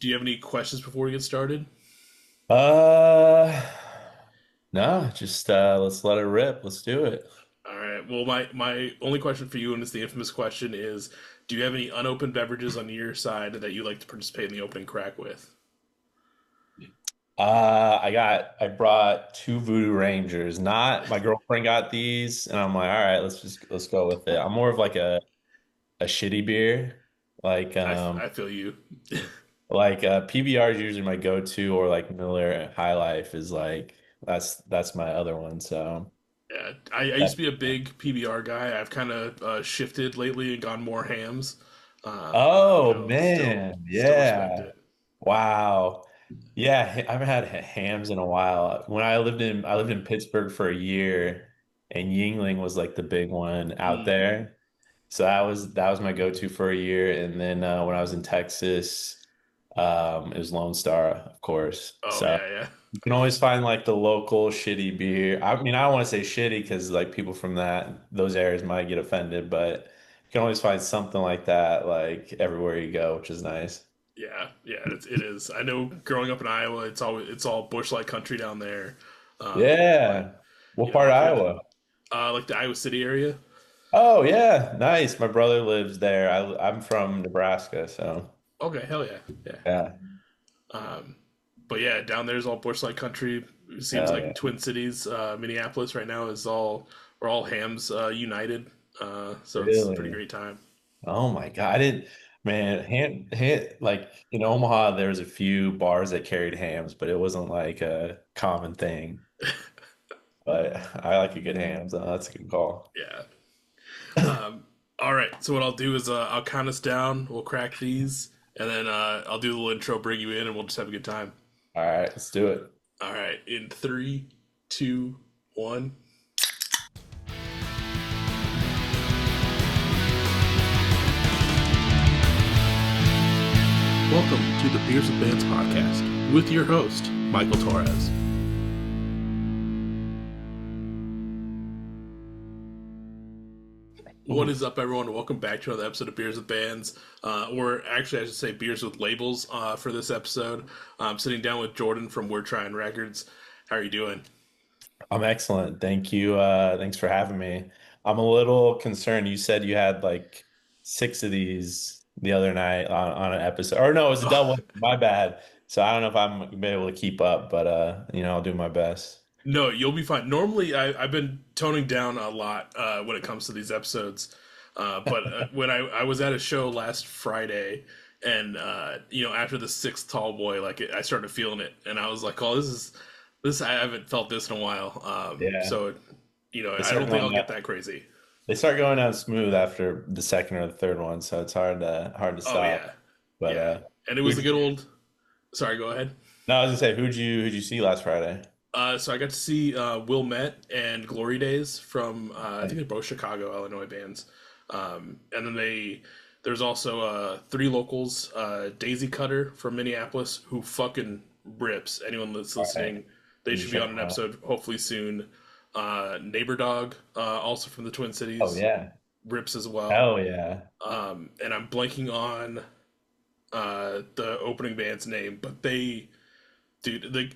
Do you have any questions before we get started? Uh, no, just let's let it rip. Let's do it. All right. Well, my only question for you, and it's the infamous question, is: do you have any unopened beverages on your side that you like to participate in the opening crack with? I brought two Voodoo Rangers. Not my girlfriend got these, and I'm like, all right, let's go with it. I'm more of like a shitty beer, like I feel you. PBR is usually my go-to, or like Miller High Life is like that's my other one. So Yeah, I used that, to be a big PBR guy. I've kind of shifted lately and gone more hams. oh Still man, still respect yeah. it. Wow. Yeah, I haven't had hams in a while. When I lived in Pittsburgh for a year, and Yingling was like the big one out Mm. there. So that was my go-to for a year. And then when I was in Texas, it was Lone Star, of course. Oh So yeah, yeah, you can always find like the local shitty beer. I mean, I don't want to say shitty because like people from those areas might get offended, but you can always find something like that like everywhere you go, which is nice. yeah. It is. I know. Growing up in Iowa, it's all bush like country down there. But Yeah. What part of if you're Iowa? like the Iowa City area. Oh yeah, nice. My brother lives there. I'm from Nebraska, so Okay, hell yeah, yeah. yeah. Um, but yeah, down there's all bushlight country. It seems Hell like yeah. Twin Cities, Minneapolis right now is all we're all hams united. So it's a pretty Really? great time. Oh my God. I didn't, man, like in Omaha, there was a few bars that carried hams, but it wasn't like a common thing. But I like a good ham, so that's a good call. Yeah. Um, all right. So what I'll do is I'll count us down. We'll crack these, and then I'll do a little intro, bring you in, and we'll just have a good time. All right, let's do it. All right. In three, two, one. Welcome to the Beers with Bands podcast with your host, Michael Torres. What is up, everyone? Welcome back to another episode of Beers with Bands, or actually, I should say Beers with Labels for this episode. I'm sitting down with Jordan from We're Trying Records. How are you doing? I'm excellent. Thank you. Thanks for having me. I'm a little concerned. You said you had like six of these the other night on an episode. Or no, it was a double. My bad. So I don't know if I'm gonna be able to keep up, but I'll do my best. No, you'll be fine. Normally, I've been toning down a lot when it comes to these episodes. But when I was at a show last Friday, and after the sixth tall boy, I started feeling it, and I was like, "Oh, this. I haven't felt this in a while." Yeah. They I don't start think going I'll down, get that crazy. they start going down smooth after the second or the third one, so it's hard to Oh stop. yeah, But yeah. And it was who'd the you, good old. Sorry, go ahead. no, I was gonna say who'd you see last Friday? So I got to see Will Met and Glory Days from I think they're both Chicago, Illinois bands. And then there's also three locals, Daisy Cutter from Minneapolis, who fucking rips. Anyone that's All right, listening, they need to should be check on an them out. episode hopefully soon. Neighbor Dog, also from the Twin Oh Cities, yeah, rips as well. hell yeah. And I'm blanking on the opening band's name, but dude,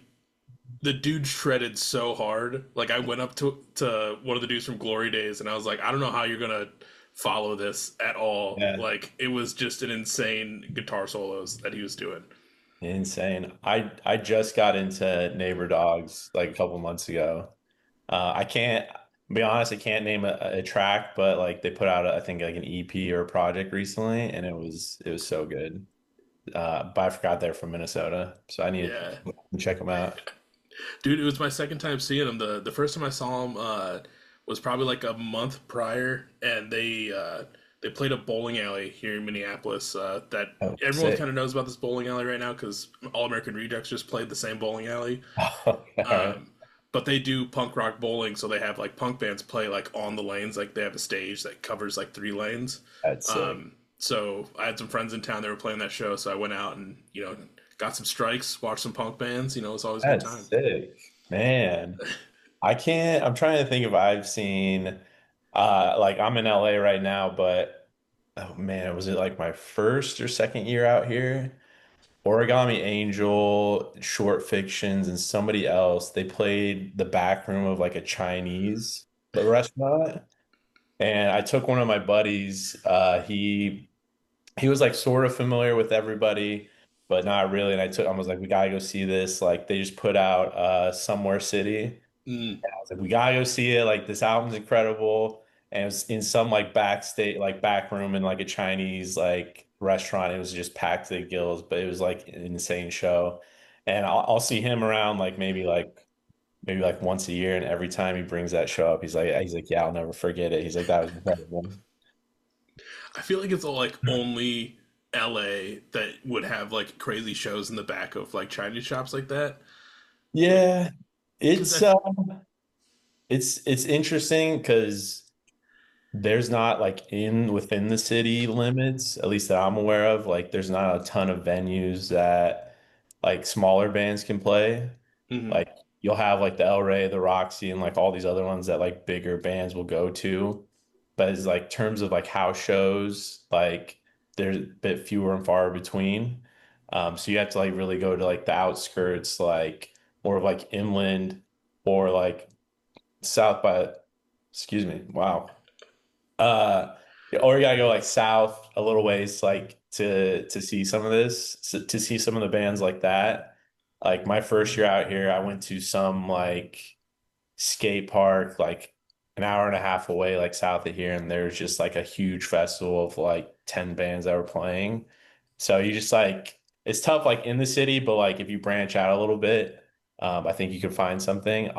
the dude shredded so hard. Like I went up to one of the dudes from Glory Days, and I was like, I don't know how you're gonna follow this at all. Yeah. Like it was just an insane guitar solos that he was doing. Insane. I just got into Neighbor Dogs like a couple months ago. I can't be honest, I can't name a track, but like they put out I think like an EP or a project recently, and it was so good. But I forgot they're from Minnesota, so I need Yeah, to check them out. dude, it was my second time seeing him. The first time I saw him was probably like a month prior, and they played a bowling alley here in Minneapolis. That Oh, everyone sick. kind of knows about this bowling alley right now because All American Rejects just played the same bowling alley. All right. But they do punk rock bowling, so they have like punk bands play like on the lanes. Like they have a stage that covers like three lanes. That's sick. So I had some friends in town that were playing that show, so I went out and got some strikes, watched some punk bands. It's always a good time. That's sick. Man. I'm trying to think if I've seen like I'm in LA right now, but oh man, was it like my first or second year out here? Origami Angel, Short Fictions, and somebody else. They played the back room of like a Chinese restaurant. And I took one of my buddies. He was like sort of familiar with everybody, but not really. And I was like, we gotta go see this. Like they just put out Somewhere City. Mm. I was like, we gotta go see it. Like this album's incredible. And it was in some like backstage, like back room in like a Chinese like restaurant. It was just packed to the gills, but it was like an insane show. And I'll see him around like maybe like once a year. And every time he brings that show up, he's like, yeah, I'll never forget it. He's like, that was incredible. I feel like it's all like only LA that would have like crazy shows in the back of like Chinese shops like that. Like, Yeah, because it's it's interesting because there's not like in within the city limits, at least that I'm aware of, like there's not a ton of venues that like smaller bands can play. mhm. Like you'll have like the El Rey, the Roxy, and like all these other ones that like bigger bands will go to. But it's like terms of like house shows, like there's a bit fewer and far between. So you have to like really go to like the outskirts, like more of like inland or like south by, excuse me, wow. Uh, or you gotta go like south a little ways, like to see some of to see some of the bands like that. Like my first year out here, I went to some like skate park, like an hour and a half away, like south of here, and there's just like a huge festival of like 10 bands that were playing. So you just like it's tough like in the city, but like if you branch out a little bit, I think you can find something.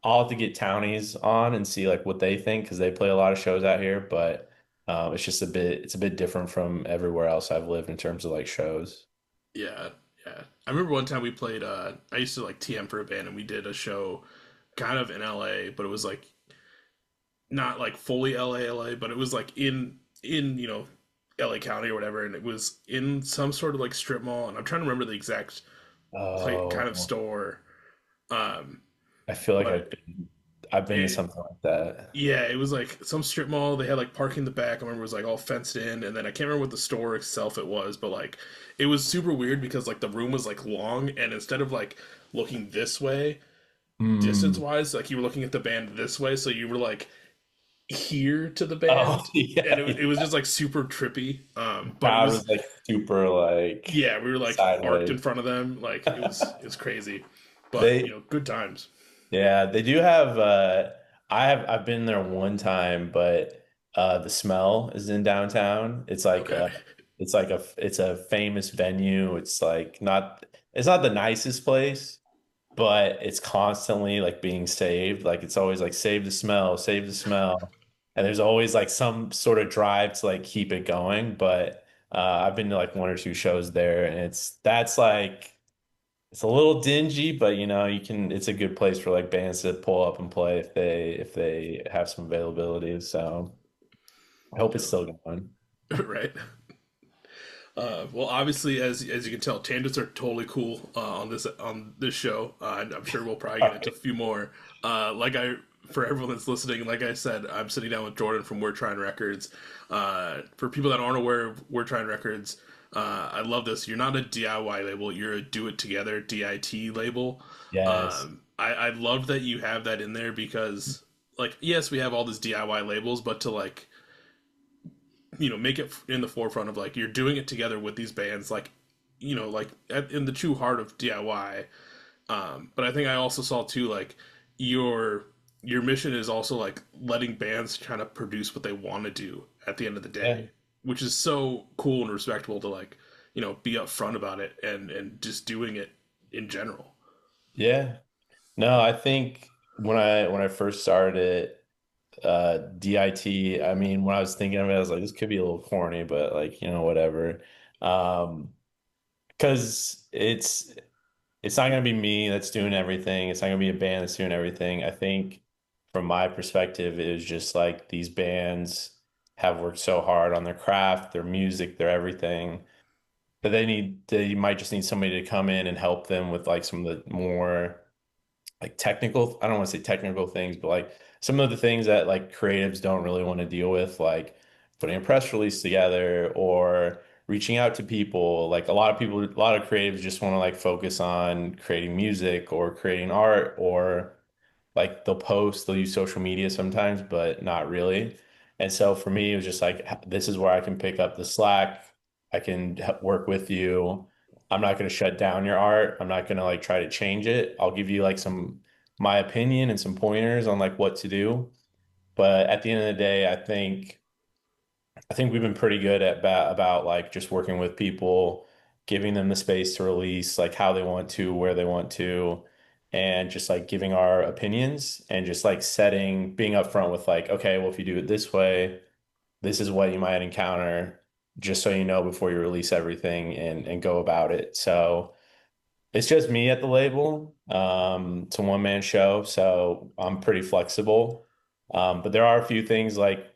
I'll have to get townies on and see like what they think because they play a lot of shows out here, but it's just a bit different from everywhere else I've lived in terms of like shows. Yeah, yeah. I remember one time we played. I used to like TM for a band, and we did a show, kind of in LA, but it was like not like fully LA, but it was like in LA County or whatever, and it was in some sort of like strip mall, and I'm trying to remember the exact kind of Oh, store. Um, I feel like but I've been to it, something like that. yeah, it was like some strip mall. They had like parking in the back. I remember it was like all fenced in, and then I can't remember what the store itself it was, but like it was super weird because like the room was like long, and instead of like looking this way, distance Mm. wise, like you were looking at the band this way, so you were like here to the Oh band, and yeah, it was yeah. just like super trippy. But it Crowd was was like super like yeah, we were like arced in sideways. front of them, like it was crazy, but They good times. Yeah, they do have I've been there one time, but the smell is in downtown. Okay, It's a famous venue. It's not the nicest place, but it's constantly like being saved. Like it's always like save the smell, save the smell. And there's always like some sort of drive to like keep it going. But I've been to like one or two shows there and that's like it's a little dingy, but it's a good place for like bands to pull up and play if they have some availability. So I hope it's still going. right. Well, obviously, as you can tell, tangents are totally cool on this show. I'm sure we'll probably get into a few more. Like I For everyone that's listening, like I said, I'm sitting down with Jordan from We're Trying Records. For people that aren't aware of We're Trying Records, I love this. You're not a DIY label; you're a Do It Together (DIT) label. Yes. I love that you have that in there because, like, yes, we have all these DIY labels, but to like make it in the forefront of like you're doing it together with these bands like like in the true heart of DIY. But I think I also saw too like your your mission is also like letting bands kind of produce what they want to do at the end of the Yeah. day, which is so cool and respectable to like be upfront about it and just doing it in general. Yeah. No, I think when I first started DIT, I mean, when I was thinking of it, I was like, this could be a little corny, but like, whatever. Um, because it's not going to be me that's doing everything. It's not going to be a band that's doing everything. I think from my perspective, it was just like these bands have worked so hard on their craft, their music, their everything that they might just need somebody to come in and help them with like some of the more like technical, I don't want to say technical things, but like some of the things that like creatives don't really want to deal with, like putting a press release together or reaching out to people. Like a lot of people, a lot of creatives just want to like focus on creating music or creating art, or like they'll use social media sometimes, but not really. And so for me, it was just like, this is where I can pick up the slack. I can work with you. I'm not going to shut down your art. I'm not going to like try to change it. I'll give you like my opinion and some pointers on like what to do. But at the end of the day, I think we've been pretty good about like just working with people, giving them the space to release like how they want to, where they want to, and just like giving our opinions and just like being upfront with like, okay, well, if you do it this way, this is what you might encounter, just so you know before you release everything and go about it. So it's just me at the label. It's a one-man show, so I'm pretty flexible. But there are a few things like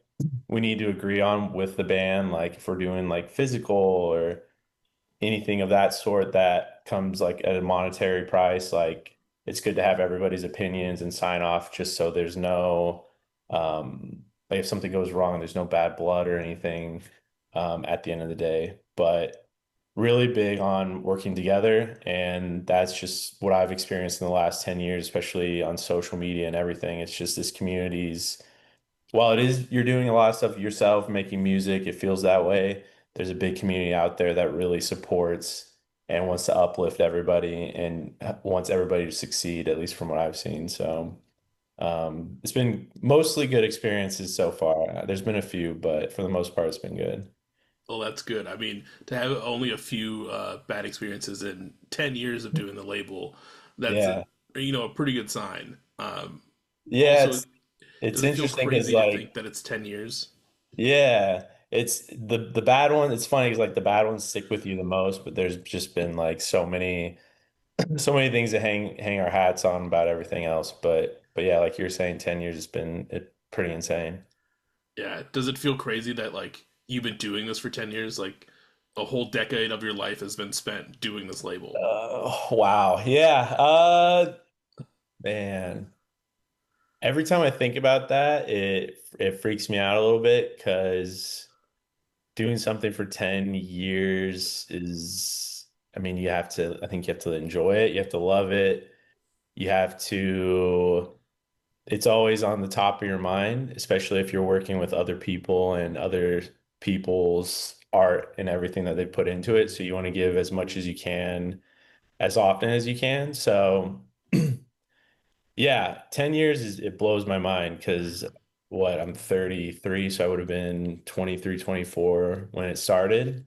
we need to agree on with the band, like if we're doing like physical or anything of that sort that comes like at a monetary price, like it's good to have everybody's opinions and sign off just so there's no like if something goes wrong, there's no bad blood or anything at the end of the day. But really big on working together, and that's just what I've experienced in the last 10 years, especially on social media and everything. It's just this community's while it is you're doing a lot of stuff yourself, making music, it feels that way. There's a big community out there that really supports and wants to uplift everybody and wants everybody to succeed, at least from what I've seen. So it's been mostly good experiences so far. There's been a few, but for the most part, it's been good. Well, that's good. I mean, to have only a few bad experiences in 10 years of doing the label, that's Yeah. a pretty good sign. Yeah, Also, it's does it feel interesting because crazy to think like that it's 10 years? yeah, it's the bad one. It's funny because like the bad ones stick with you the most, but there's just been like so many things to hang our hats on about everything else. But yeah, like you're saying, 10 years has been pretty insane. Yeah. Does it feel crazy that like you've been doing this for 10 years? Like a whole decade of your life has been spent doing this label. Wow. Yeah. Man. Every time I think about that, it freaks me out a little bit because doing something for 10 years is, I mean, I think you have to enjoy it. You have to love it. You have to it's always on the top of your mind, especially if you're working with other people and other people's art and everything that they put into it. So you want to give as much as you can, as often as you can. So yeah, 10 years it blows my mind because I'm 33, so I would have been 23, 24 when it started.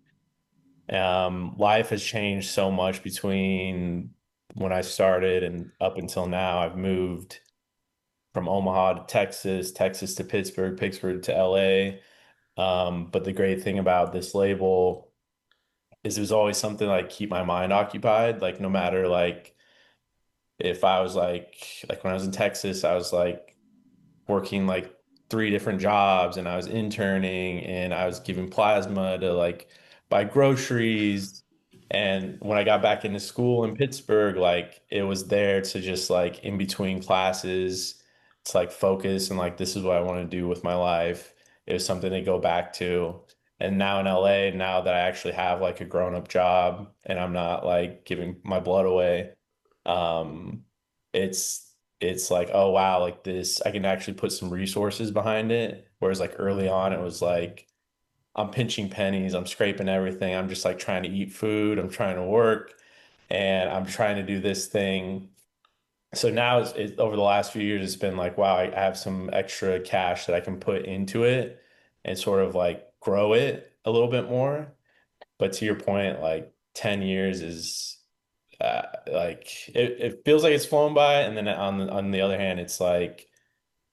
Life has changed so much between when I started and up until now. I've moved from Omaha to Texas, Texas to Pittsburgh, Pittsburgh to LA. But the great thing about this label is it was always something like keep my mind occupied. Like no matter like if I was like when I was in Texas, I was like working like three different jobs and I was interning and I was giving plasma to like buy groceries. And when I got back into school in Pittsburgh, like it was there to just like in between classes to like focus and like this is what I want to do with my life. It was something to go back to. And now in LA, now that I actually have like a grown-up job and I'm not like giving my blood away, um, it's like, oh wow, like this, I can actually put some resources behind it. Whereas like early on, it was like I'm pinching pennies, I'm scraping everything. I'm just like trying to eat food, I'm trying to work, and I'm trying to do this thing. So now over the last few years, it's been like, wow, I have some extra cash that I can put into it and sort of like grow it a little bit more. But to your point, like 10 years is like it feels like it's flown by, and then on the other hand, it's like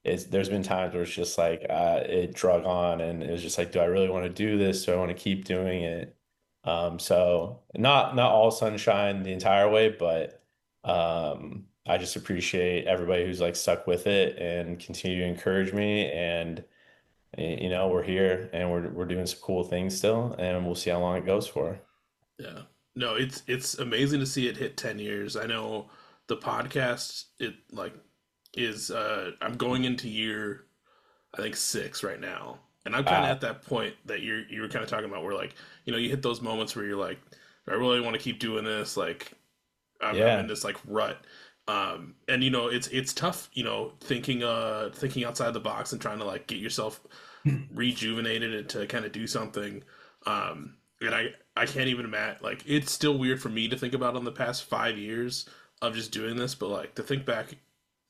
there's been times where it's just like it drug on, and it was just like, do I really want to do this? Do I want to keep doing it? So not all sunshine the entire way, but I just appreciate everybody who's like stuck with it and continue to encourage me, and we're here and we're doing some cool things still, and we'll see how long it goes for. Yeah. No, it's amazing to see it hit 10 years. I know the podcast it like is I'm going into year I think 6 right now. And I'm kind of Wow. at that point that you were kind of talking about, where like you hit those moments where you're like, I really want to keep doing this. Like I'm in Yeah. this like rut. And it's tough, thinking outside the box and trying to like get yourself rejuvenated and to kind of do something. And I can't even imagine, like, it's still weird for me to think about on the past 5 years of just doing this, but like to think back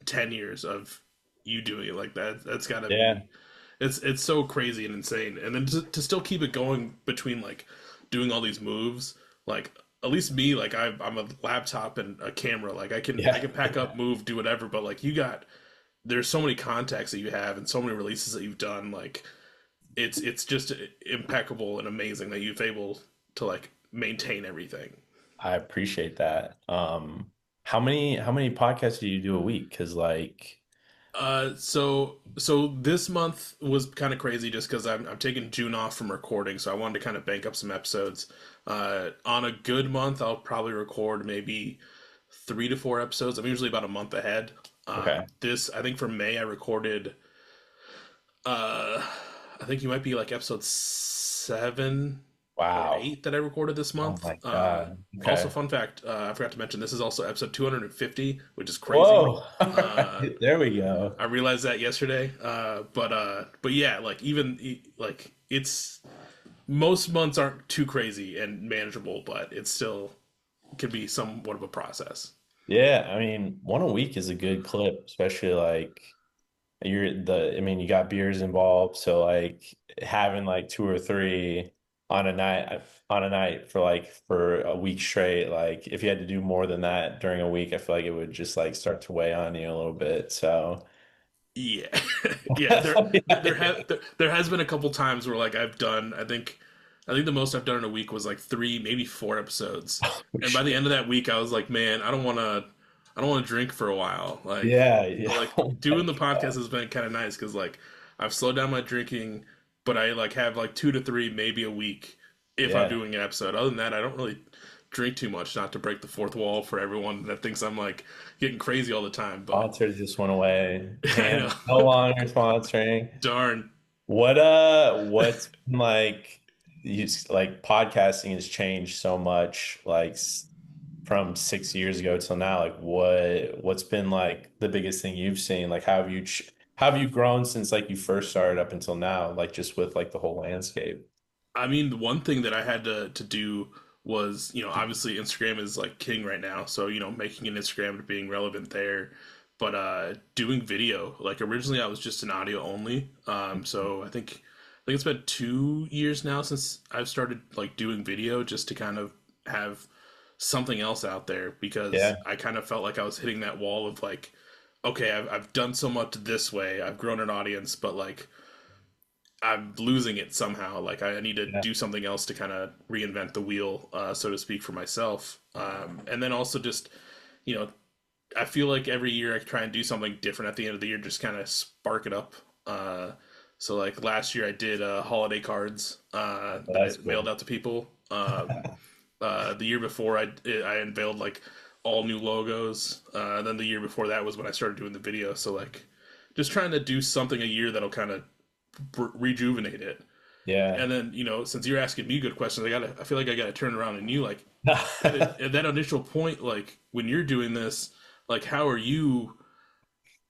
10 years of you doing it like that, that's got to Yeah. be, it's so crazy and insane. And then to still keep it going between like doing all these moves, like at least me, like I'm a laptop and a camera, like I can Yeah. pack up, move, do whatever, but like you got, there's so many contacts that you have and so many releases that you've done, like it's just impeccable and amazing that you've able to like maintain everything. I appreciate that. How many podcasts do you do a week? Because like, So this month was kind of crazy just because I'm taking June off from recording, so I wanted to kind of bank up some episodes. On a good month, I'll probably record maybe 3 to 4 episodes. I'm usually about a month ahead. okay, This I think for May I recorded. Uh, I think you might be like episode 7 or 8 wow. that I recorded this Oh month. my God. Also, Okay. fun fact, I forgot to mention this is also episode 250, which is crazy. Whoa. Uh, There we go. I realized that yesterday. But yeah, like like it's most months aren't too crazy and manageable, but it still can be somewhat of a process. Yeah, I mean, one a week is a good clip, especially like I mean, you got beers involved, so like having like two or three on a night for a week straight, like if you had to do more than that during a week, I feel like it would just like start to weigh on you a little bit. So Yeah, yeah. There has been a couple times where like I've done. I think the most I've done in a week was like 3, maybe 4 episodes. Oh, And by the shit. end of that week, I was like, man, I don't want to drink for a while. Like, Yeah, so yeah. like Oh doing my the podcast God. has been kind of nice because like I've slowed down my drinking, but I like have like 2 to 3 maybe a week if I'm Yeah. doing an episode. Other than that, I don't really drink too much, not to break the fourth wall for everyone that thinks I'm like getting crazy all the time. But Sponsors just went away. I know, Can't no longer sponsoring. darn. What's been like like podcasting has changed so much like from 6 years ago till now. Like what's been like the biggest thing you've seen? Like how have you grown since like you first started up until now? Like just with like the whole landscape. I mean, the one thing that I had to do was, obviously Instagram is like king right now. So, making an Instagram to being relevant there. But doing video, like originally I was just an audio only. So I think it's been 2 years now since I've started like doing video just to kind of have something else out there because Yeah. I kind of felt like I was hitting that wall of like, okay, I've done so much this way, I've grown an audience, but like I'm losing it somehow. Like I need to Yeah. do something else to kind of reinvent the wheel, so to speak, for myself. And then also just, you know, I feel like every year I try and do something different at the end of the year, just kind of spark it up. So like last year I did holiday cards that I That's mailed cool. out to people. The year before I unveiled like all new logos. Then the year before that was when I started doing the video. So like just trying to do something a year that'll kind of rejuvenate it. Yeah. And then since you're asking me good questions, I feel like I gotta turn around and you like at that initial point, like when you're doing this, like how are you?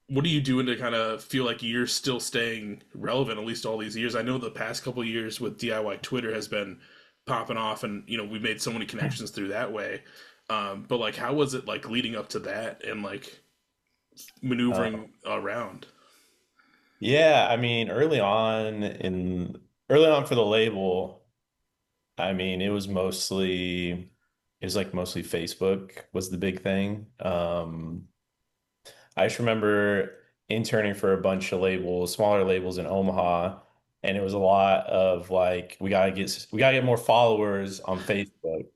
What are you doing to kind of feel like you're still staying relevant at least all these years? I know the past couple of years with DIY Twitter has been popping off, and we made so many connections through that way. But like, how was it like leading up to that and like Um, maneuvering around? yeah, I mean, early on for the label, I mean, it was like mostly Facebook was the big thing. I just remember interning for a bunch of labels, smaller labels in Omaha, and it was a lot of like we gotta get more followers on Facebook.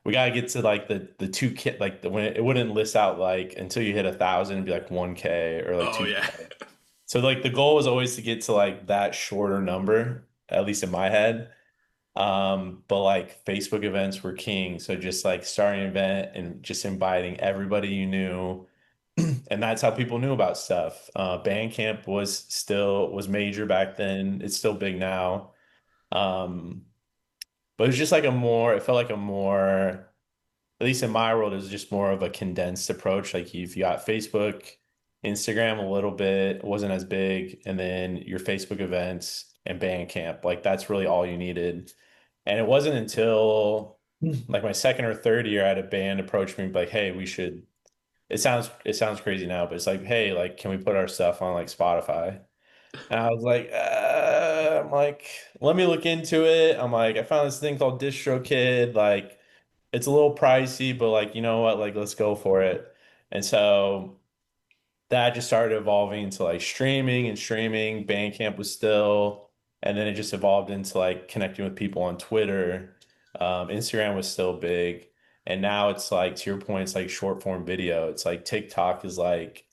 We gotta get to like the 2K, like when it wouldn't list out like until you hit 1,000, it'd be like 1K or like Oh 2K. yeah. So like the goal was always to get to like that shorter number, at least in my head. But like Facebook events were king. So just like starting an event and just inviting everybody you knew, And that's how people knew about stuff. Bandcamp was major back then. It's still big now. Um, but it was just like it felt like a more, at least in my world, it was just more of a condensed approach. Like if you got Facebook, Instagram a little bit, it wasn't as big, and then your Facebook events and Bandcamp, like that's really all you needed. And it wasn't until like my second or third year, I had a band approach me like, "Hey, we should." It sounds crazy now, but it's like, "Hey, like, can we put our stuff on like Spotify?" And I was like, I'm like, let me look into it. I'm like, I found this thing called DistroKid. Like, it's a little pricey, but like, you know what? Like, let's go for it. And so that just started evolving into like streaming and streaming. Bandcamp was still, and then it just evolved into like connecting with people on Twitter. Instagram was still big. And now it's like, to your point, it's like short form video. It's like TikTok is like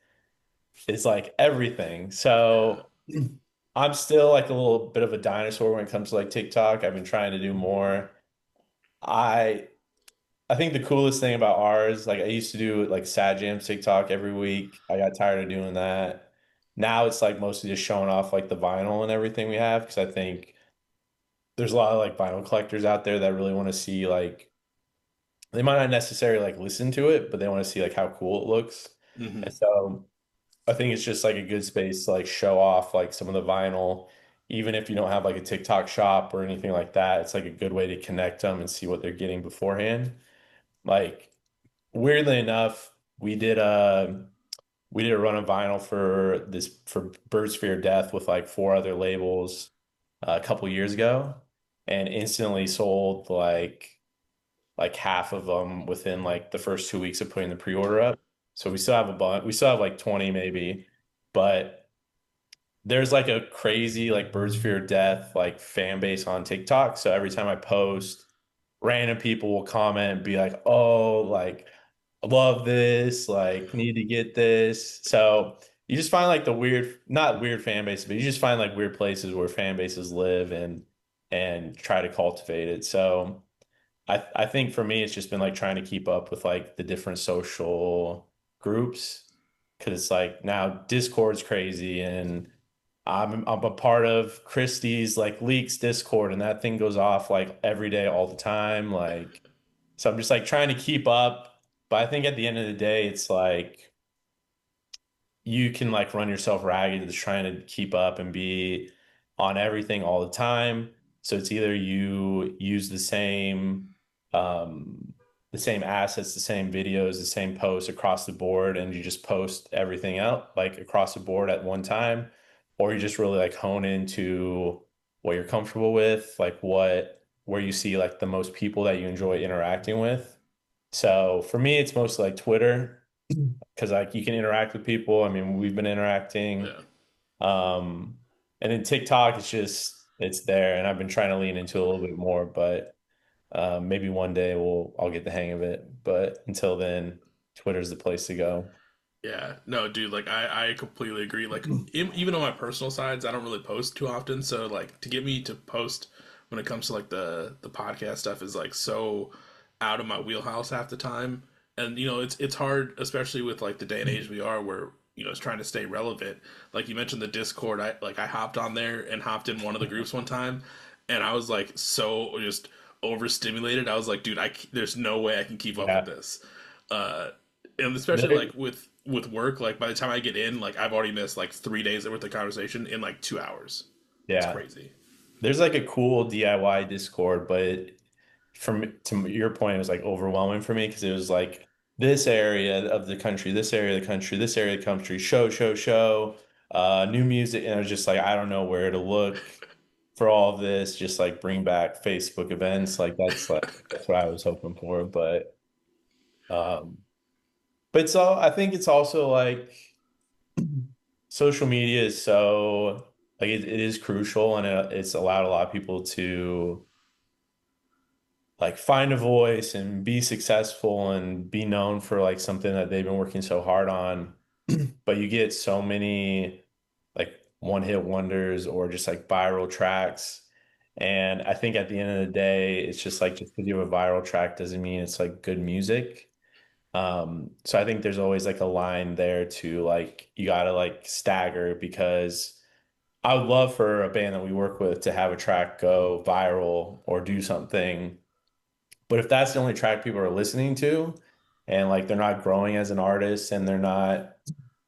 everything. Yeah. So I'm still like a little bit of a dinosaur when it comes to like TikTok. I've been trying to do more. I I think the coolest thing about ours, like I used to do like Sad Jam TikTok every week. I got tired of doing that. Now it's like mostly just showing off like the vinyl and everything we have because I think there's a lot of like vinyl collectors out there that really want to see like they might not necessarily like listen to it, but they want to see like how cool it looks. Hmm. And so I think it's just like a good space to like show off like some of the vinyl, even if you don't have like a TikTok shop or anything like that. It's like a good way to connect them and see what they're getting beforehand. Like weirdly enough, we did a run of vinyl for Birds Fear Death with like four other labels a couple years ago, and instantly sold like half of them within like the first 2 weeks of putting the pre-order up. So we still have a bunch. We still have like 20 maybe, but there's like a crazy like Birds Fear Death like fan base on TikTok. So every time I post, random people will comment and be like, "Oh, like love this, like need to get this." So you just find like the weird, not weird fan bases, but you just find like weird places where fan bases live and try to cultivate it. So I think for me, it's just been like trying to keep up with like the different social groups because it's like now Discord's crazy and I'm a part of Christie's like leaks Discord and that thing goes off like every day all the time like so I'm just like trying to keep up but I think at the end of the day it's like you can like run yourself ragged just trying to keep up and be on everything all the time. So it's either you use um the same assets, the same videos, the same posts across the board, and you just post everything out like across the board at one time, or you just really like hone into what you're comfortable with, like where you see like the most people that you enjoy interacting with. So for me, it's mostly like Twitter because like you can interact with people. I mean, we've been interacting. Yeah. And then TikTok, it's there, and I've been trying to lean into it a little bit more, but maybe one day I'll get the hang of it. But until then, Twitter's the place to go. Yeah, no, dude, like I completely agree. Like even on my personal sides, I don't really post too often, so like to get me to post when it comes to like the podcast stuff is like so out of my wheelhouse half the time. And it's hard, especially with like the day and age we are, where it's trying to stay relevant. Like you mentioned the Discord, I hopped on there and hopped in one of the groups one time, and I was like so just overstimulated. I was like, dude, there's no way I can keep up with Yeah. this. Uh, and especially There- like with work, like by the time I get in, like I've already missed like 3 days worth of conversation in like 2 hours. It's yeah. crazy. There's like a cool DIY Discord, but to your point, it was like overwhelming for me because it was like this area of the country, this area of the country, this area of the country, show, new music, and I was just like, I don't know where to look for all of this. Just like bring back Facebook events, like that's what I was hoping for, um, but it's all. I think it's also like social media is so like it is crucial, and it's allowed a lot of people to like find a voice and be successful and be known for like something that they've been working so hard on. But you get so many like one hit wonders or just like viral tracks. And I think at the end of the day, it's just like just because you have a viral track doesn't mean it's like good music. So I think there's always like a line there to like you gotta like stagger because I would love for a band that we work with to have a track go viral or do something. But if that's the only track people are listening to and like they're not growing as an artist and they're not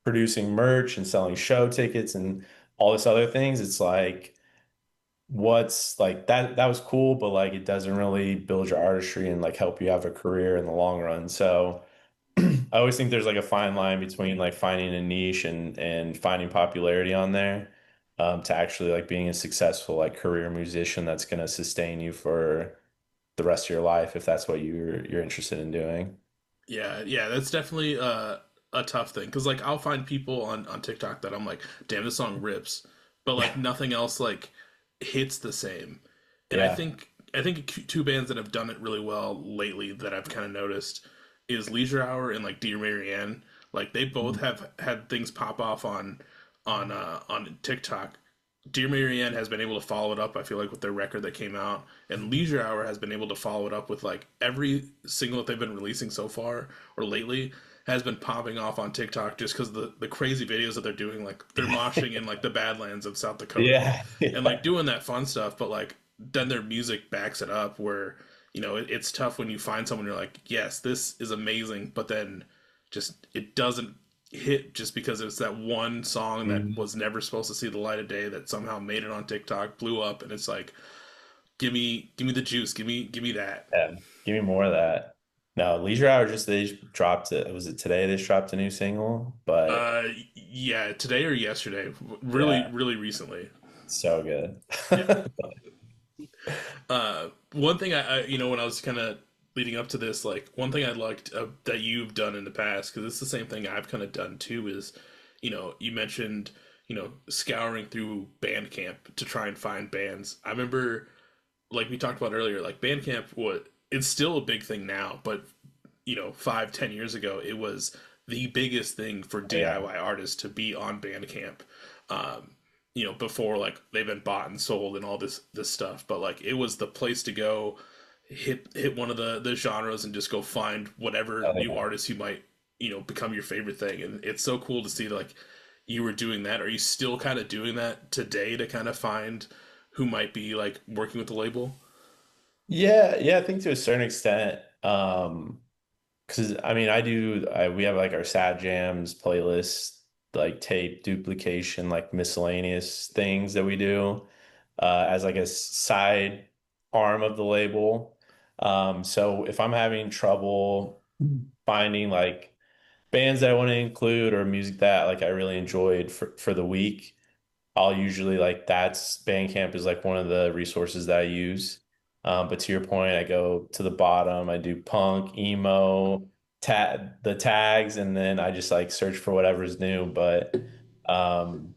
producing merch and selling show tickets and all this other things, it's like what's like that was cool, but like it doesn't really build your artistry and like help you have a career in the long run. So I always think there's like a fine line between like finding a niche and finding popularity on there, to actually like being a successful like career musician that's gonna sustain you for the rest of your life if that's what you're interested in doing. Yeah, yeah, that's definitely a tough thing because like I'll find people on TikTok that I'm like, damn, this song rips, but like Yeah. nothing else like hits the same. And I Yeah. think I think two bands that have done it really well lately that I've kind of noticed is Leisure Hour and like Dear Marianne. Like they both have had things pop off on TikTok. Dear Marianne has been able to follow it up, I feel like, with their record that came out, and Leisure Hour has been able to follow it up with like every single that they've been releasing so far or lately has been popping off on TikTok just because the crazy videos that they're doing, like they're moshing in like the Badlands of South Dakota Yeah. and like Yeah. doing that fun stuff, but like then their music backs it up where it's tough when you find someone you're like, yes, this is amazing, but then just it doesn't hit just because it's that one song that Mhm. was never supposed to see the light of day that somehow made it on TikTok, blew up, and it's like, give me the juice, give me that. Yeah. Give me more of that. No, Leisure Hour just they just dropped it. Was it today they just dropped a new single? But Uh, yeah, today or yesterday, really, yeah, really recently. so good. Yeah. One thing when I was kind of leading up to this, like one thing I liked that you've done in the past, because it's the same thing I've kind of done too, is, you mentioned, scouring through Bandcamp to try and find bands. I remember, like we talked about earlier, like Bandcamp, it's still a big thing now, but 5, 10 years ago, it was the biggest thing for Yeah. DIY artists to be on Bandcamp. Um, before like they've been bought and sold and all this stuff, but like it was the place to go, hit one of the genres and just go find whatever Oh, new yeah. artist you might become your favorite thing. And it's so cool to see like you were doing that. Are you still kind of doing that today to kind of find who might be like working with the label? Yeah, yeah, I think to a certain extent. Because I mean, we have like our sad jams playlist, like tape duplication, like miscellaneous things that we do as like a side arm of the label. So if I'm having trouble finding like bands that I want to include or music that like I really enjoyed for the week, I'll usually like that's Bandcamp is like one of the resources that I use. But to your point, I go to the bottom, I do punk, emo, the tags, and then I just like search for whatever's new. But um,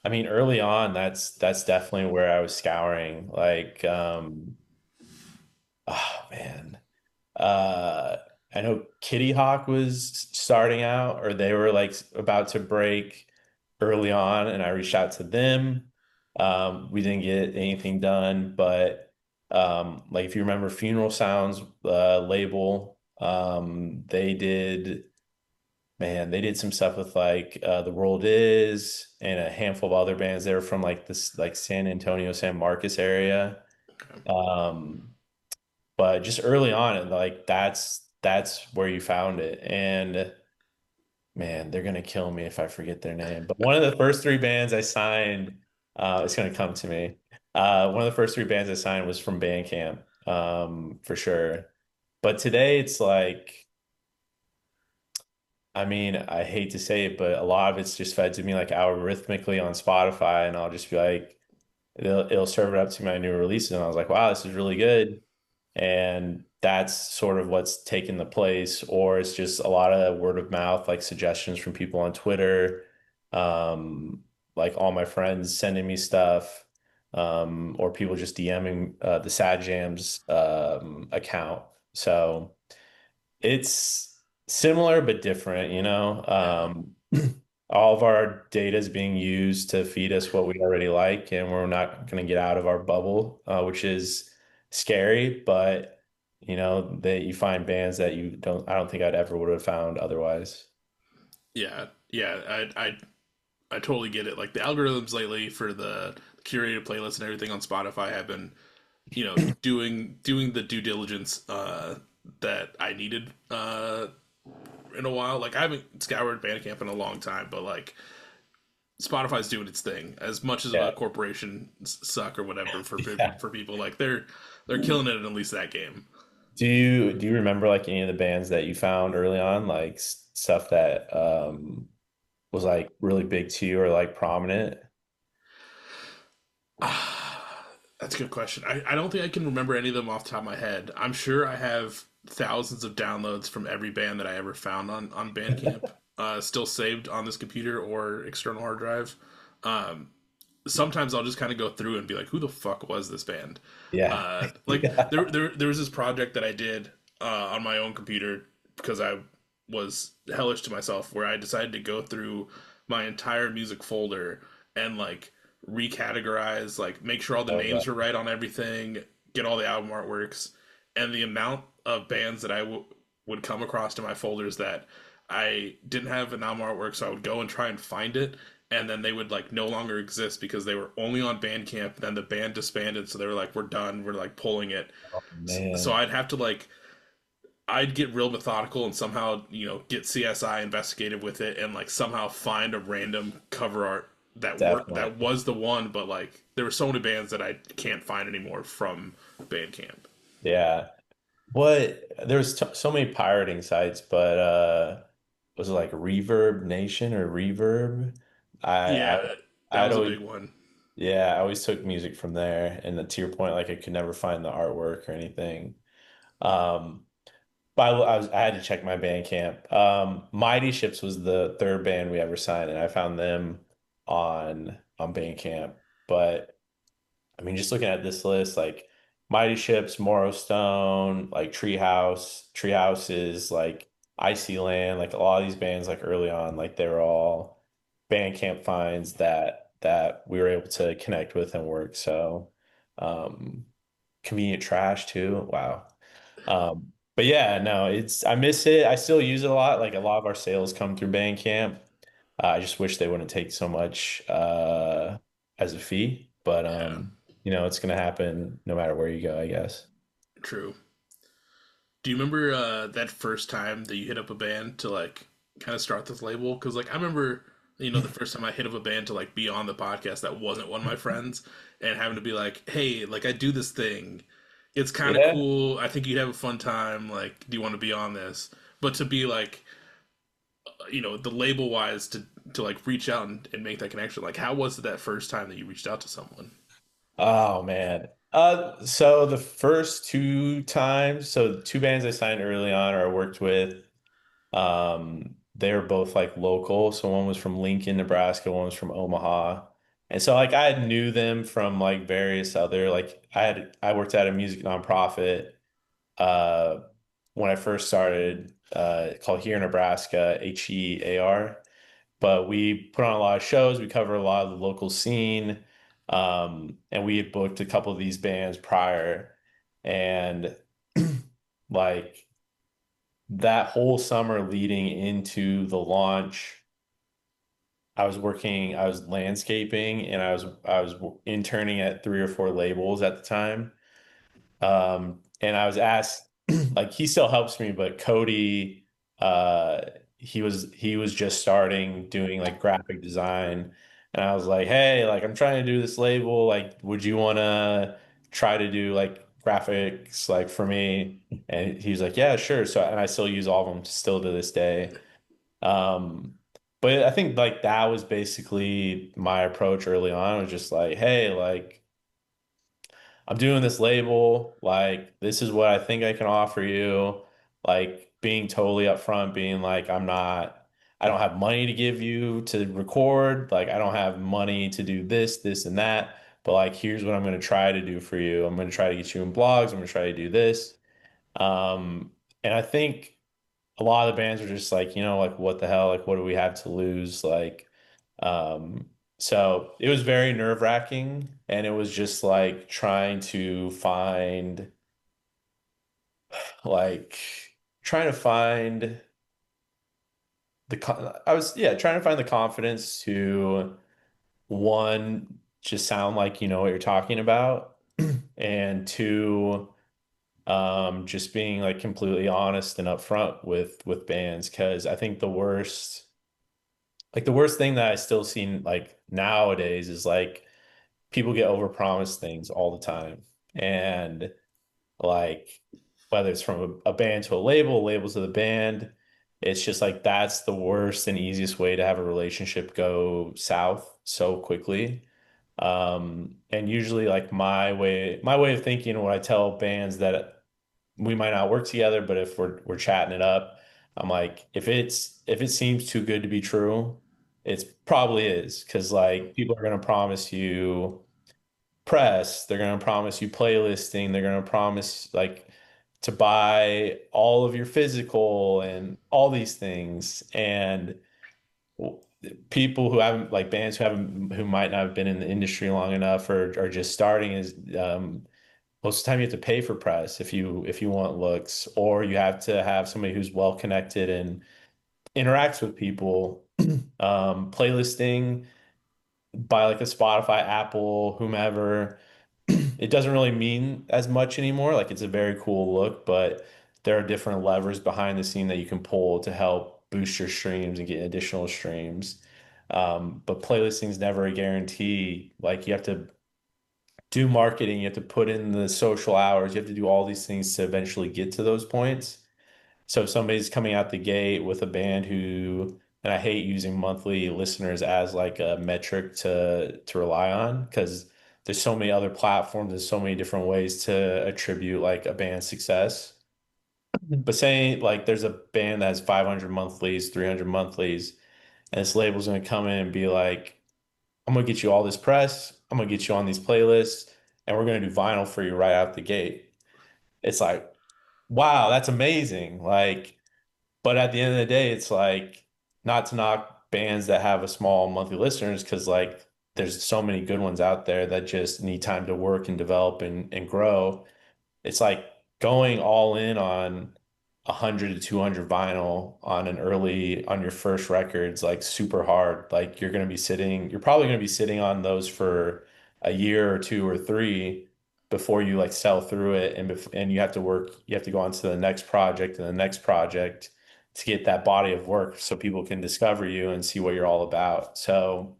I mean, early on, that's definitely where I was scouring. Like, oh man. Uh, I know Kitty Hawk was starting out, or they were like about to break early on, and I reached out to them. We didn't get anything done, but like if you remember Funeral Sounds label, they did some stuff with like The World Is and a handful of other bands. They were from like this like San Antonio, San Marcos area. Um, but just early on, like that's where you found it. And man, they're gonna kill me if I forget their name. But one of the first three bands I signed, it's gonna come to me. One of the first three bands I signed was from Bandcamp, for sure. But today it's like, I mean, I hate to say it, but a lot of it's just fed to me like algorithmically on Spotify, and I'll just be like, it'll serve it up to my new releases, and I was like, wow, this is really good. And that's sort of what's taken the place, or it's just a lot of word of mouth, like suggestions from people on Twitter, um, like all my friends sending me stuff, or people just DMing the Sad Jams account. So it's similar but different, you know. Yeah. All of our data is being used to feed us what we already like, and we're not going to get out of our bubble, which is scary, but that you find bands that I don't think I'd ever would have found otherwise. Yeah, yeah, I totally get it. Like the algorithms lately for the curated playlists and everything on Spotify have been, doing the due diligence that I needed in a while. Like I haven't scoured Bandcamp in a long time, but like Spotify's doing its thing. As much as Yeah. the corporation suck or whatever Yeah. for people, like they're killing it in at least that game. Do you remember like any of the bands that you found early on, like stuff that was like really big to you or like prominent? That's a good question. I don't think I can remember any of them off the top of my head. I'm sure I have thousands of downloads from every band that I ever found on Bandcamp, still saved on this computer or external hard drive. Um, Sometimes I'll just kind of go through and be like, "Who the fuck was this band?" Yeah. Like Yeah. there was this project that I did on my own computer because I was hellish to myself, where I decided to go through my entire music folder and like recategorize, like make sure all the Oh, yeah. names are right on everything, get all the album artworks, and the amount of bands that would come across to my folders that I didn't have an album artwork, so I would go and try and find it, and then they would like no longer exist because they were only on Bandcamp. Then the band disbanded, so they were like, "We're done. We're like pulling it." Oh, So man. I'd have to like I'd get real methodical and somehow get CSI investigative with it and like somehow find a random cover art that Definitely. was the one, but like there were so many bands that I can't find anymore from Bandcamp. Yeah. There's so many pirating sites, but was it like Reverb Nation or Reverb? I Yeah, that I'd was a always big one. yeah, I always took music from there. And to your point, like I could never find the artwork or anything. Um, but I had to check my Bandcamp. Mighty Ships was the third band we ever signed, and I found them on Bandcamp. But I mean, just looking at this list, like Mighty Ships, Morrow Stone, like Treehouses, like Icy Land, like a lot of these bands, like early on, like they were all Bandcamp finds that we were able to connect with and work. So, um, Convenient Trash too. Wow. But yeah, no, I miss it. I still use it a lot. Like a lot of our sales come through Bandcamp. I just wish they wouldn't take so much as a fee, but Yeah, it's gonna happen no matter where you go, I guess. true. Do you remember that first time that you hit up a band to like kind of start this label? Because like I remember, the first time I hit up a band to like be on the podcast that wasn't one of my friends, and having to be like, "Hey, like I do this thing. It's kind of Yeah. cool. I think you'd have a fun time. Like, do you want to be on this?" But to be like, the label wise to like reach out and make that connection. Like, how was it that first time that you reached out to someone? Oh man. So the first two times, so the two bands I signed early on or I worked with, they were both like local. So one was from Lincoln, Nebraska, one was from Omaha. And so like I knew them from like various other like I worked at a music nonprofit uh when I first started called Here in Nebraska, HEAR. But we put on a lot of shows, we cover a lot of the local scene. And we had booked a couple of these bands prior. And like that whole summer leading into the launch, I was landscaping and I was interning at three or four labels at the time. And I was asked, like he still helps me, but Cody, uh, he was just starting doing like graphic design. And I was like, hey, like I'm trying to do this label. Like, would you want to try to do like graphics like for me? And he was like, yeah, sure. So, and I still use all of them still to this day. Um, but I think like that was basically my approach early on. It was just like, hey, like I'm doing this label, like this is what I think I can offer you. Like being totally upfront, being like, I don't have money to give you to record. Like I don't have money to do this, and that. But like, here's what I'm going to try to do for you. I'm going to try to get you in blogs. I'm going to try to do this. Um, and I think a lot of the bands are just like, like what the hell? Like, what do we have to lose? Like, so it was very nerve-wracking, and it was just like trying to find like trying to find I was, yeah, trying to find the confidence to one, just sound like you know what you're talking about, and two, just being like completely honest and upfront with bands. Because I think the worst thing that I still see like nowadays is like people get overpromised things all the time. And like whether it's from a band to a label, labels to the band, it's just like that's the worst and easiest way to have a relationship go south so quickly. And usually like my way of thinking when I tell bands that we might not work together, but if we're chatting it up, I'm like, if it seems too good to be true, it's probably is. Cause like people are gonna promise you press, they're gonna promise you playlisting, they're gonna promise like to buy all of your physical and all these things. And w- people who haven't like bands who might not have been in the industry long enough or are just starting is most of the time you have to pay for press if you want looks, or you have to have somebody who's well connected and interacts with people. Playlisting by like a Spotify, Apple, whomever, it doesn't really mean as much anymore. Like it's a very cool look, but there are different levers behind the scene that you can pull to help boost your streams and get additional streams. But playlisting is never a guarantee. Like you have to do marketing, you have to put in the social hours, you have to do all these things to eventually get to those points. So if somebody's coming out the gate with a band who, and I hate using monthly listeners as like a metric to rely on because there's so many other platforms and so many different ways to attribute like a band's success. But saying like there's a band that has 500 monthlies, 300 monthlies, and this label's gonna come in and be like, I'm gonna get you all this press, I'm gonna get you on these playlists, and we're gonna do vinyl for you right out the gate. It's like, wow, that's amazing. Like, but at the end of the day, it's like not to knock bands that have a small monthly listeners because like there's so many good ones out there that just need time to work and develop and grow. It's like going all in on 100 to 200 vinyl on your first record's like super hard. Like you're probably going to be sitting on those for a year or two or three before you like sell through it. And you have to go on to the next project and the next project to get that body of work so people can discover you and see what you're all about. So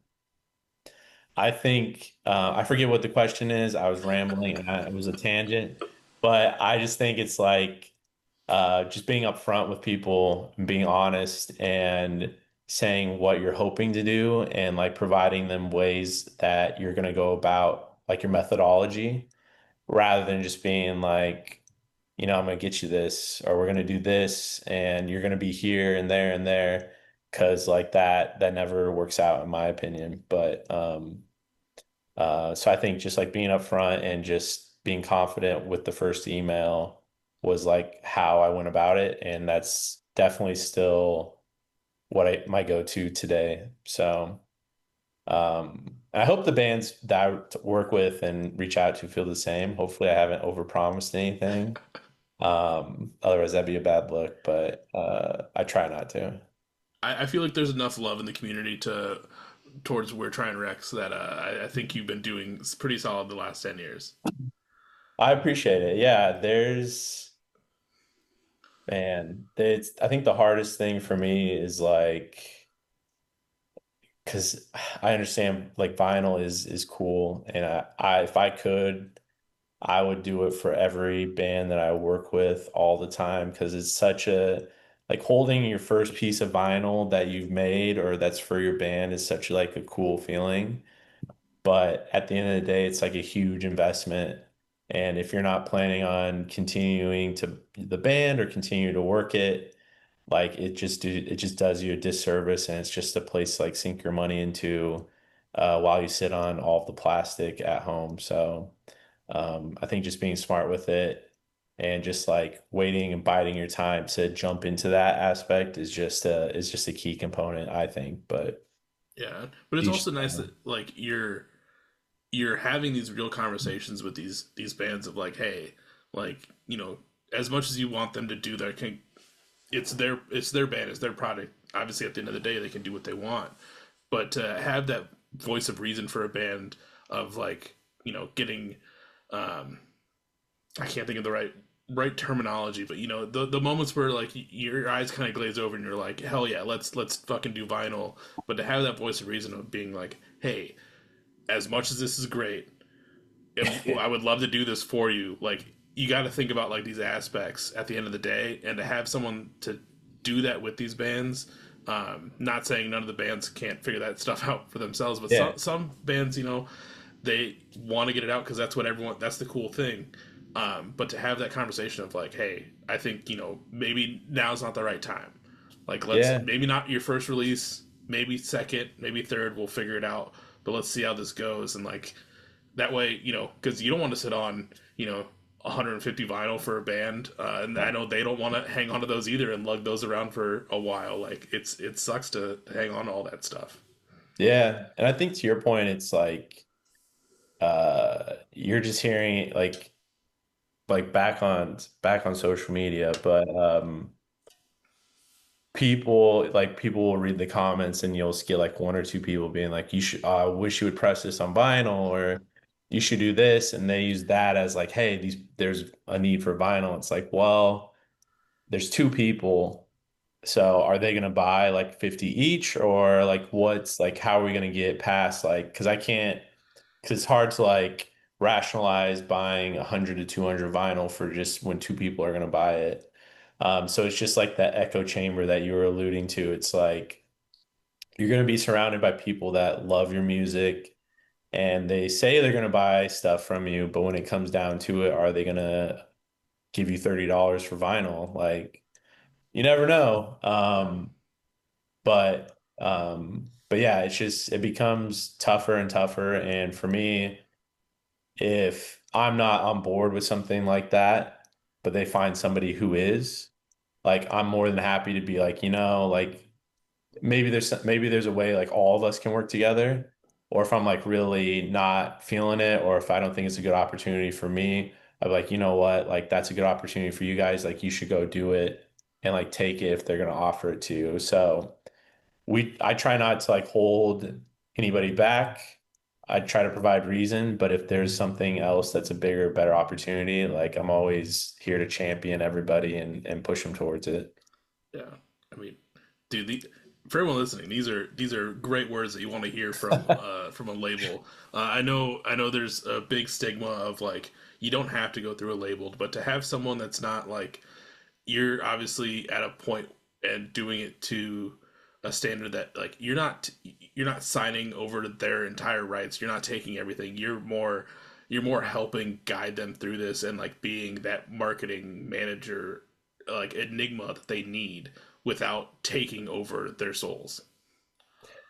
I think I forget what the question is. I was rambling and it was a tangent, but I just think it's like just being upfront with people and being honest and saying what you're hoping to do and like providing them ways that you're going to go about like your methodology rather than just being like, I'm going to get you this or we're going to do this and you're going to be here and there and there because like that never works out in my opinion. But so I think just like being upfront and just being confident with the first email was like how I went about it, and that's definitely still what I my go-to today. So I hope the bands that I work with and reach out to feel the same. Hopefully I haven't overpromised anything. Otherwise that'd be a bad look, but I try not to. I feel like there's enough love in the community to towards We're Trying Rex that I think you've been doing pretty solid the last 10 years. I appreciate it. Yeah, I think the hardest thing for me is like, because I understand like vinyl is cool, and if I could, I would do it for every band that I work with all the time because it's such a like holding your first piece of vinyl that you've made or that's for your band is such like a cool feeling. But at the end of the day, it's like a huge investment. And if you're not planning on continuing to the band or continue to work it, like it just does you a disservice, and it's just a place to like sink your money into while you sit on all of the plastic at home. So I think just being smart with it and just like waiting and biding your time to jump into that aspect is just a key component, I think. But Yeah, but it's each also nice that like you're having these real conversations with these bands of like, hey, like as much as you want them to do their it's their band, it's their product. Obviously, at the end of the day, they can do what they want. But to have that voice of reason for a band of like getting I can't think of the right terminology, but the moments where like your eyes kind of glaze over and you're like, hell yeah, let's fucking do vinyl. But to have that voice of reason of being like, hey, as much as this is great, I would love to do this for you. Like you got to think about like these aspects at the end of the day, and to have someone to do that with these bands. Not saying none of the bands can't figure that stuff out for themselves, but Yeah. some bands, they want to get it out because that's the cool thing. But to have that conversation of like, hey, I think maybe now's not the right time. Like let's Yeah. maybe not your first release, maybe second, maybe third. We'll figure it out. But let's see how this goes, and like that way, because you don't want to sit on 150 vinyl for a band, and I know they don't want to hang on to those either and lug those around for a while. Like it sucks to hang on to all that stuff. Yeah. And I think to your point, it's like you're just hearing like back on social media, but people will read the comments and you'll just get like one or two people being like, you should I wish you would press this on vinyl, or you should do this, and they use that as like, hey, there's a need for vinyl. It's like, well, there's two people, so are they gonna buy like 50 each, or like what's like how are we gonna get past like, because I can't, because it's hard to like rationalize buying 100 to 200 vinyl for just when two people are going to buy it. So it's just like that echo chamber that you were alluding to. It's like you're going to be surrounded by people that love your music and they say they're going to buy stuff from you, but when it comes down to it, are they going to give you $30 for vinyl? Like, you never know. But yeah, it becomes tougher and tougher. And for me, if I'm not on board with something like that, but they find somebody who is, like I'm more than happy to be like, like maybe there's a way like all of us can work together. Or if I'm like really not feeling it, or if I don't think it's a good opportunity for me, I'm like, you know what, like that's a good opportunity for you guys. Like you should go do it and like take it if they're gonna offer it to you. So I try not to like hold anybody back. I try to provide reason, but if there's something else that's a bigger, better opportunity, like I'm always here to champion everybody and push them towards it. Yeah, I mean, dude, for everyone listening, these are great words that you want to hear from a label. I know there's a big stigma of like you don't have to go through a label, but to have someone that's not like you're obviously at a point and doing it to a standard that like you're not signing over their entire rights. You're not taking everything. You're more helping guide them through this and like being that marketing manager like enigma that they need without taking over their souls.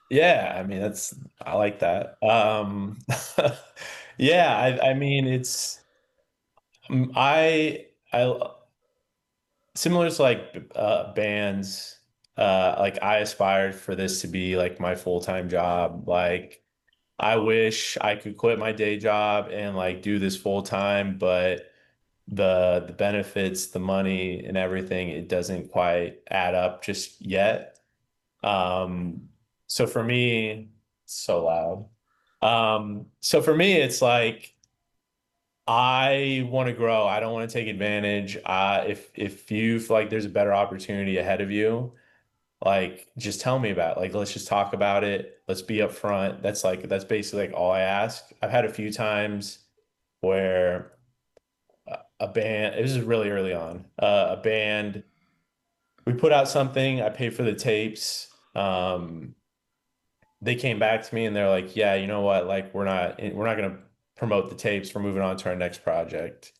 Yeah, I mean I like that. Yeah, I mean I similar to like bands, like I aspired for this to be like my full-time job. Like I wish I could quit my day job and like do this full time, but the benefits, the money and everything, it doesn't quite add up just yet. Um, so for me, so loud. So for me, it's like I want to grow. I don't want to take advantage. If you feel like there's a better opportunity ahead of you, like just tell me about it. Like let's just talk about it. Let's be upfront. That's basically like all I ask. I've had a few times where a band, this is really early on, a band, we put out something, I pay for the tapes. They came back to me and they're like, yeah, you know what? Like we're not gonna promote the tapes. We're moving on to our next project.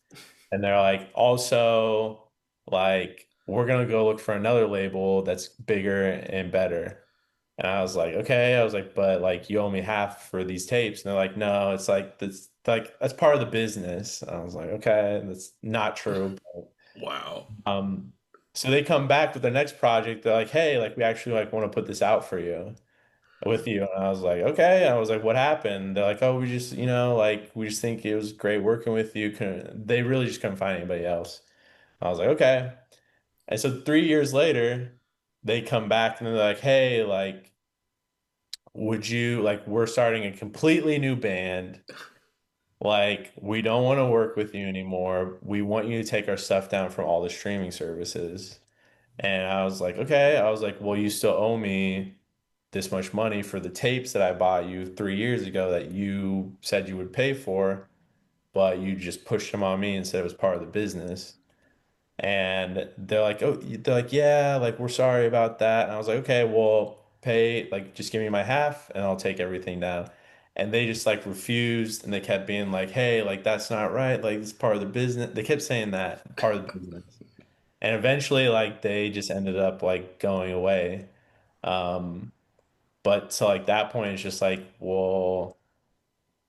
And they're like, also, like, we're gonna go look for another label that's bigger and better. And I was like, okay. I was like, but like you owe me half for these tapes. And they're like, no, it's like that's part of the business. I was like, okay, that's not true. Wow. Um, so they come back with their next project. They're like, hey, like we actually like want to put this out for you with you. And I was like, okay. I was like, what happened? They're like, oh, we just, like we just think it was great working with you. They really just couldn't find anybody else. I was like, okay. And so 3 years later, they come back and they're like, hey, like, would you like we're starting a completely new band. Like, we don't want to work with you anymore. We want you to take our stuff down from all the streaming services. And I was like, okay. I was like, well, you still owe me this much money for the tapes that I bought you 3 years ago that you said you would pay for, but you just pushed them on me and said it was part of the business. And they're like, oh, they're like, yeah, like we're sorry about that. And I was like, okay, well, pay, like, just give me my half and I'll take everything down. And they just like refused and they kept being like, hey, like that's not right. Like it's part of the business. They kept saying that part of the business. And eventually, like they just ended up like going away. Um, but so like that point, it's just like, well,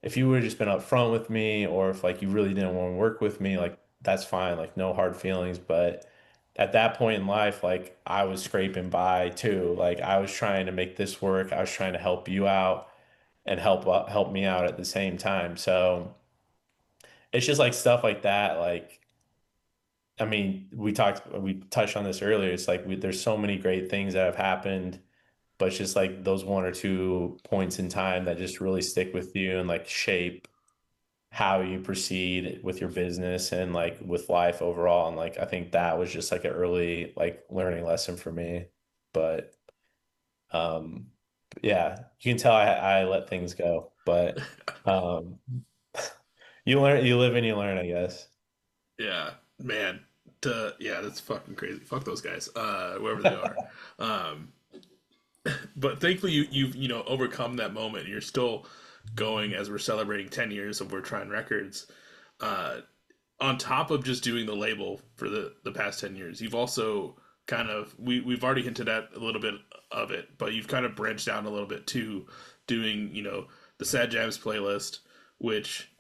if you would have just been upfront with me, or if like you really didn't want to work with me, like that's fine, like no hard feelings. But at that point in life, like I was scraping by too. Like I was trying to make this work. I was trying to help you out and help me out at the same time. So it's just like stuff like that. Like I mean, we touched on this earlier. It's like there's so many great things that have happened, but it's just like those one or two points in time that just really stick with you and like shape how you proceed with your business and like with life overall. And like I think that was just like an early like learning lesson for me. But um yeah, you can tell I let things go. But um you live and you learn, I guess. Yeah, man. Yeah, that's fucking crazy. Fuck those guys, whoever they are. Um, but thankfully, you've overcome that moment. And you're still going as we're celebrating 10 years of We're Trying Records. Uh, on top of just doing the label for the past 10 years, you've also kind of we've already hinted at a little bit of it, but you've kind of branched out a little bit too, doing the Sad Jams playlist, which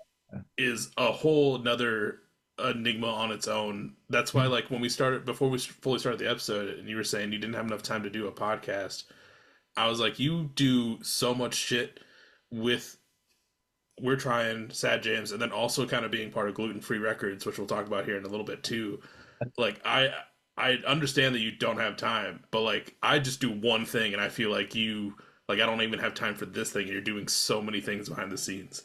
is a whole another enigma on its own. That's why, like, when we started, before we fully started the episode, and you were saying you didn't have enough time to do a podcast, I was like, you do so much shit with We're Trying, Sad Jams, and then also kind of being part of Gluten Free Records, which we'll talk about here in a little bit too. Like, I understand that you don't have time, but like, I just do one thing, and I feel like I don't even have time for this thing, and you're doing so many things behind the scenes.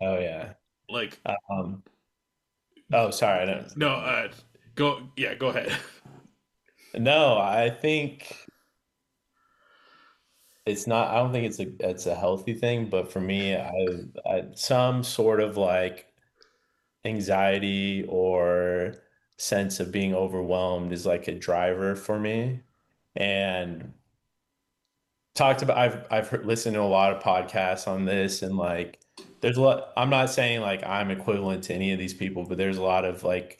Oh yeah. Like, Um oh sorry, I don't no, go ahead. no, I think it's not I don't think it's a healthy thing, but for me, I some sort of like anxiety or sense of being overwhelmed is like a driver for me. And listened to a lot of podcasts on this and like there's a lot I'm not saying like I'm equivalent to any of these people, but there's a lot of like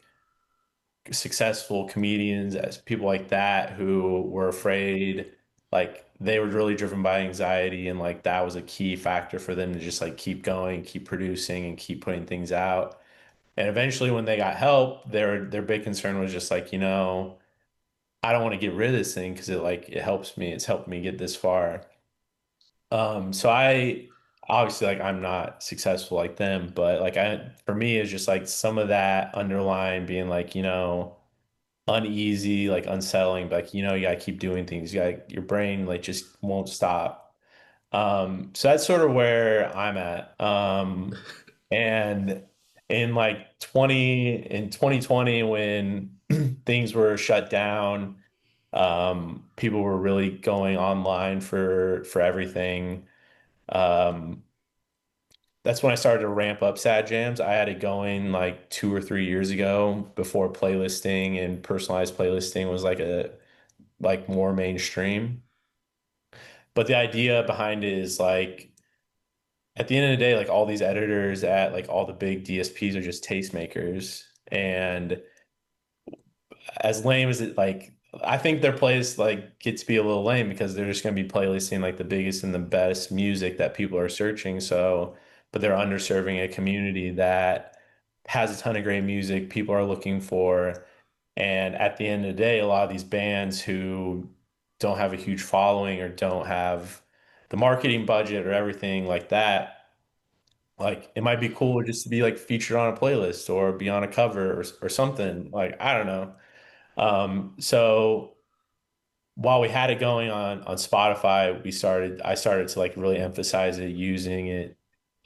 successful comedians as people like that who were afraid like they were really driven by anxiety and like that was a key factor for them to just like keep going, keep producing and keep putting things out. And eventually when they got help, their big concern was just like, I don't want to get rid of this thing because it helps me. It's helped me get this far. So I obviously like I'm not successful like them, but like I for me it's just like some of that underlying being like, uneasy, like unsettling, but like, you gotta keep doing things. You got your brain like just won't stop. So that's sort of where I'm at. And in 2020 when things were shut down, people were really going online for everything. Um, that's when I started to ramp up Sad Jams. I had it going like 2 or 3 years ago before playlisting and personalized playlisting was like more mainstream. But the idea behind it is like at the end of the day, like all these editors at like all the big DSPs are just tastemakers. And as lame as it like I think their plays like get to be a little lame because they're just gonna be playlisting like the biggest and the best music that people are searching. So, but they're underserving a community that has a ton of great music people are looking for. And at the end of the day, a lot of these bands who don't have a huge following or don't have the marketing budget or everything like that Like it might be cool just to be like featured on a playlist or be on a cover or something. Like I don't know. So while we had it going on Spotify, I started to like really emphasize it, using it.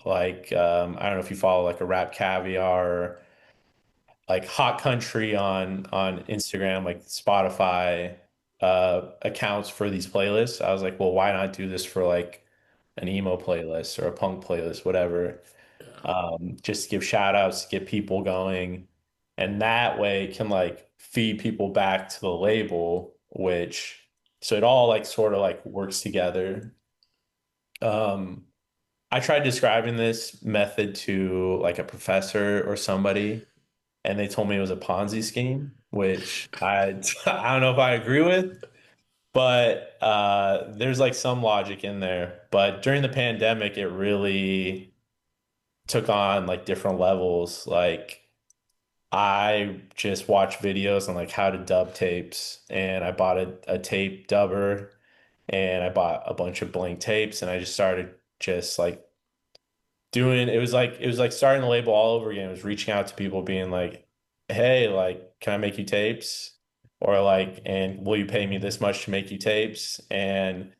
Like I don't know if you follow like a Rap Caviar or like Hot Country on Instagram, like Spotify accounts for these playlists. I was like, well, why not do this for like an emo playlist or a punk playlist, whatever. Yeah. Just to give shout outs, to get people going. And that way it can like feed people back to the label, which so it all like sort of like works together. Um, I tried describing this method to like a professor or somebody, and they told me it was a Ponzi scheme, which I don't know if I agree with, but there's like some logic in there. But during the pandemic, it really took on like different levels. Like I just watched videos on like how to dub tapes, and I bought a tape dubber, and I bought a bunch of blank tapes, and I just started just like doing it was like starting the label all over again. It was reaching out to people being like, hey, like, can I make you tapes? Or like, and will you pay me this much to make you tapes? And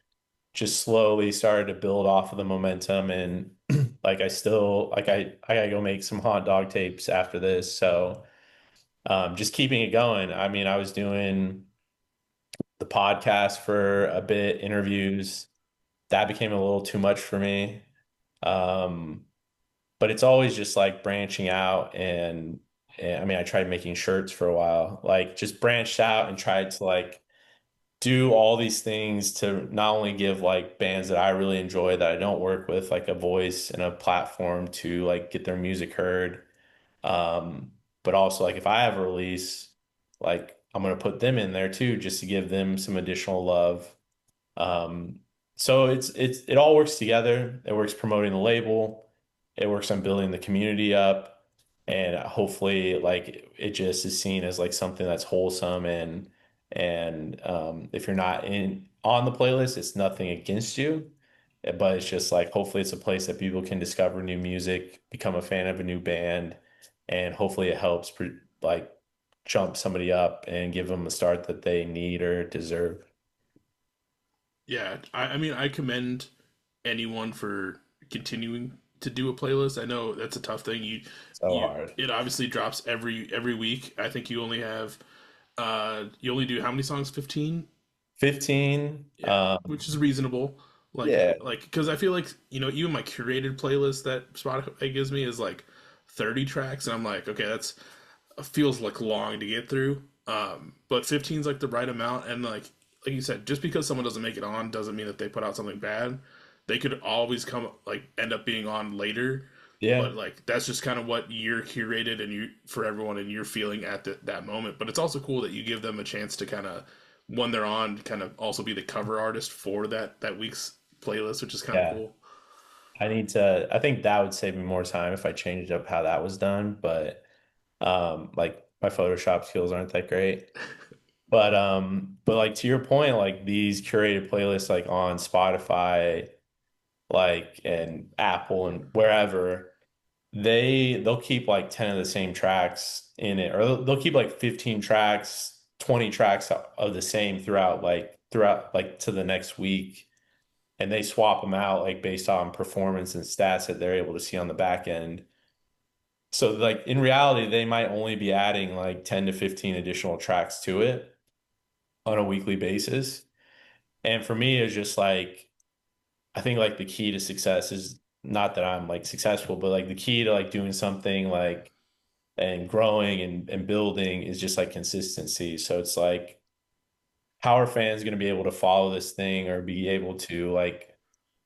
just slowly started to build off of the momentum. And like I still like I gotta go make some hot dog tapes after this. So just keeping it going. I mean, I was doing the podcast for a bit, interviews. That became a little too much for me. Um, but it's always just like branching out and I mean, I tried making shirts for a while, like just branched out and tried to like do all these things to not only give like bands that I really enjoy that I don't work with like a voice and a platform to like get their music heard. Um, but also like if I have a release, like I'm gonna put them in there too, just to give them some additional love. Um, so it all works together. It works promoting the label. It works on building the community up, and hopefully, like it just is seen as like something that's wholesome and if you're not in on the playlist, it's nothing against you, but it's just like hopefully it's a place that people can discover new music, become a fan of a new band, and hopefully it helps like jump somebody up and give them a start that they need or deserve. Yeah, I mean, I commend anyone for continuing to do a playlist. I know that's a tough thing. So hard. It obviously drops every week. I think you only have you only do how many songs? 15? 15. Yeah, which is reasonable. Yeah, Because I feel like, even my curated playlist that Spotify gives me is like 30 tracks, and I'm like, okay, that's feels like long to get through. But 15 is like the right amount, and like you said, just because someone doesn't make it on doesn't mean that they put out something bad. They could always come like end up being on later, yeah, but like that's just kind of what you're curated and you for everyone and you're feeling at that moment. But it's also cool that you give them a chance to kind of when they're on, kind of also be the cover artist for that week's playlist, which is kind of yeah. cool. I think that would save me more time if I changed up how that was done, but like my Photoshop skills aren't that great. But like to your point, like these curated playlists like on Spotify, like and Apple and wherever, they'll keep like 10 of the same tracks in it, or they'll keep like 15 tracks, 20 tracks of the same throughout like to the next week. And they swap them out like based on performance and stats that they're able to see on the back end. So like in reality, they might only be adding like 10 to 15 additional tracks to it on a weekly basis. And for me, it's just like I think like the key to success is not that I'm like successful, but like the key to like doing something like and growing and building is just like consistency. So it's like how are fans going to be able to follow this thing or be able to like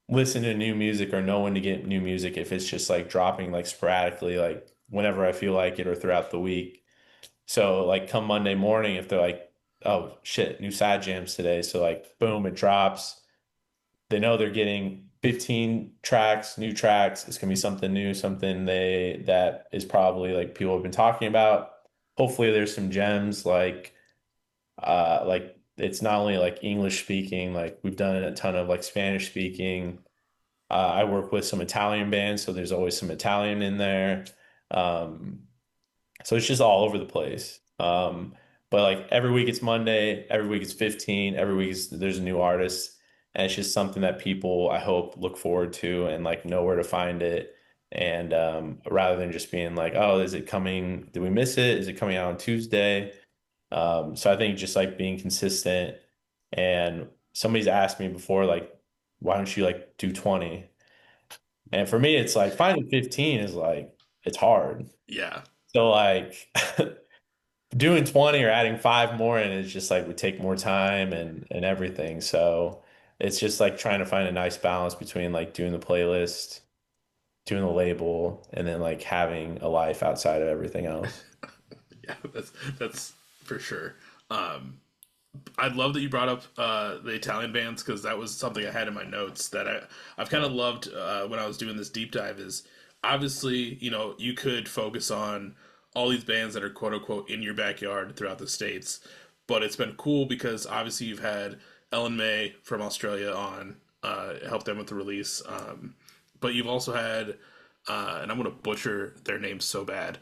listen to new music or know when to get new music if it's just like dropping like sporadically, like whenever I feel like it or throughout the week. So like come Monday morning, if they're like, oh shit, new side jams today. So like boom, it drops. They know they're getting 15 tracks, new tracks. It's gonna be something new, something that is probably like people have been talking about. Hopefully there's some gems like it's not only like English speaking, like we've done a ton of like Spanish speaking. I work with some Italian bands, so there's always some Italian in there. Um, so it's just all over the place. But like every week it's Monday, every week it's 15, every week there's a new artist. And it's just something that people, I hope, look forward to and like know where to find it. And rather than just being like, oh, is it coming? Did we miss it? Is it coming out on Tuesday? So I think just like being consistent. And somebody's asked me before, like, why don't you like do 20? And for me, it's like finding 15 is like, it's hard. Yeah. So like doing 20 or adding five more and it's just like would take more time and everything. So it's just like trying to find a nice balance between like doing the playlist, doing the label, and then like having a life outside of everything else. Yeah, that's for sure. Um, I love that you brought up the Italian bands because that was something I had in my notes that I've kind of Yeah. loved when I was doing this deep dive. Is obviously you could focus on all these bands that are quote unquote in your backyard throughout the states, but it's been cool because obviously you've had Ellen May from Australia on help them with the release, but you've also had and I'm gonna butcher their names so bad,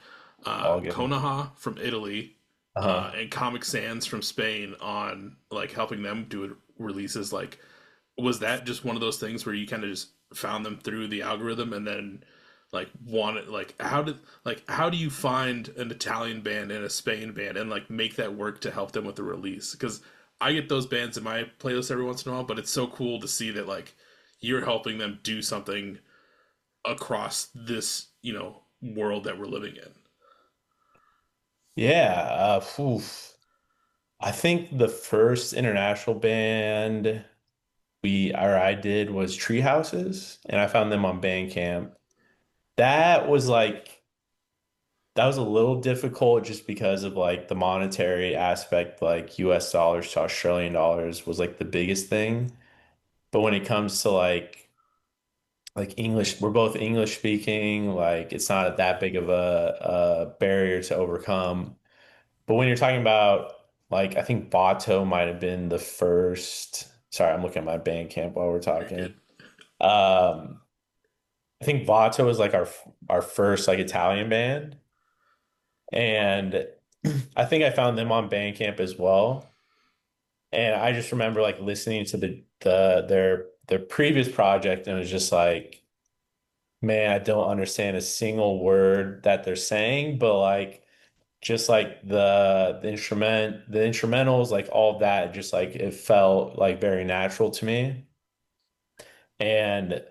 All good. Konoha from Italy Uh-huh. and Comic Sans from Spain on like helping them do releases. Like, was that just one of those things where you kind of just found them through the algorithm and then like wanted like how do you find an Italian band and a Spain band and like make that work to help them with the release? Because I get those bands in my playlist every once in a while, but it's so cool to see that like you're helping them do something across this world that we're living in. Yeah. Phew. I think the first international band I did was Tree Houses, and I found them on Bandcamp. That was like that was a little difficult just because of like the monetary aspect, like US dollars to Australian dollars was like the biggest thing. But when it comes to like English, we're both English speaking, like it's not that big of a barrier to overcome. But when you're talking about like I think Bato might have been the first. Sorry, I'm looking at my Bandcamp while we're You're good. talking. Um, I think Vato was like our first like Italian band, and I think I found them on Bandcamp as well. And I just remember like listening to their previous project, and it was just like, man, I don't understand a single word that they're saying, but like just like the instrumentals, like all of that, just like it felt like very natural to me. And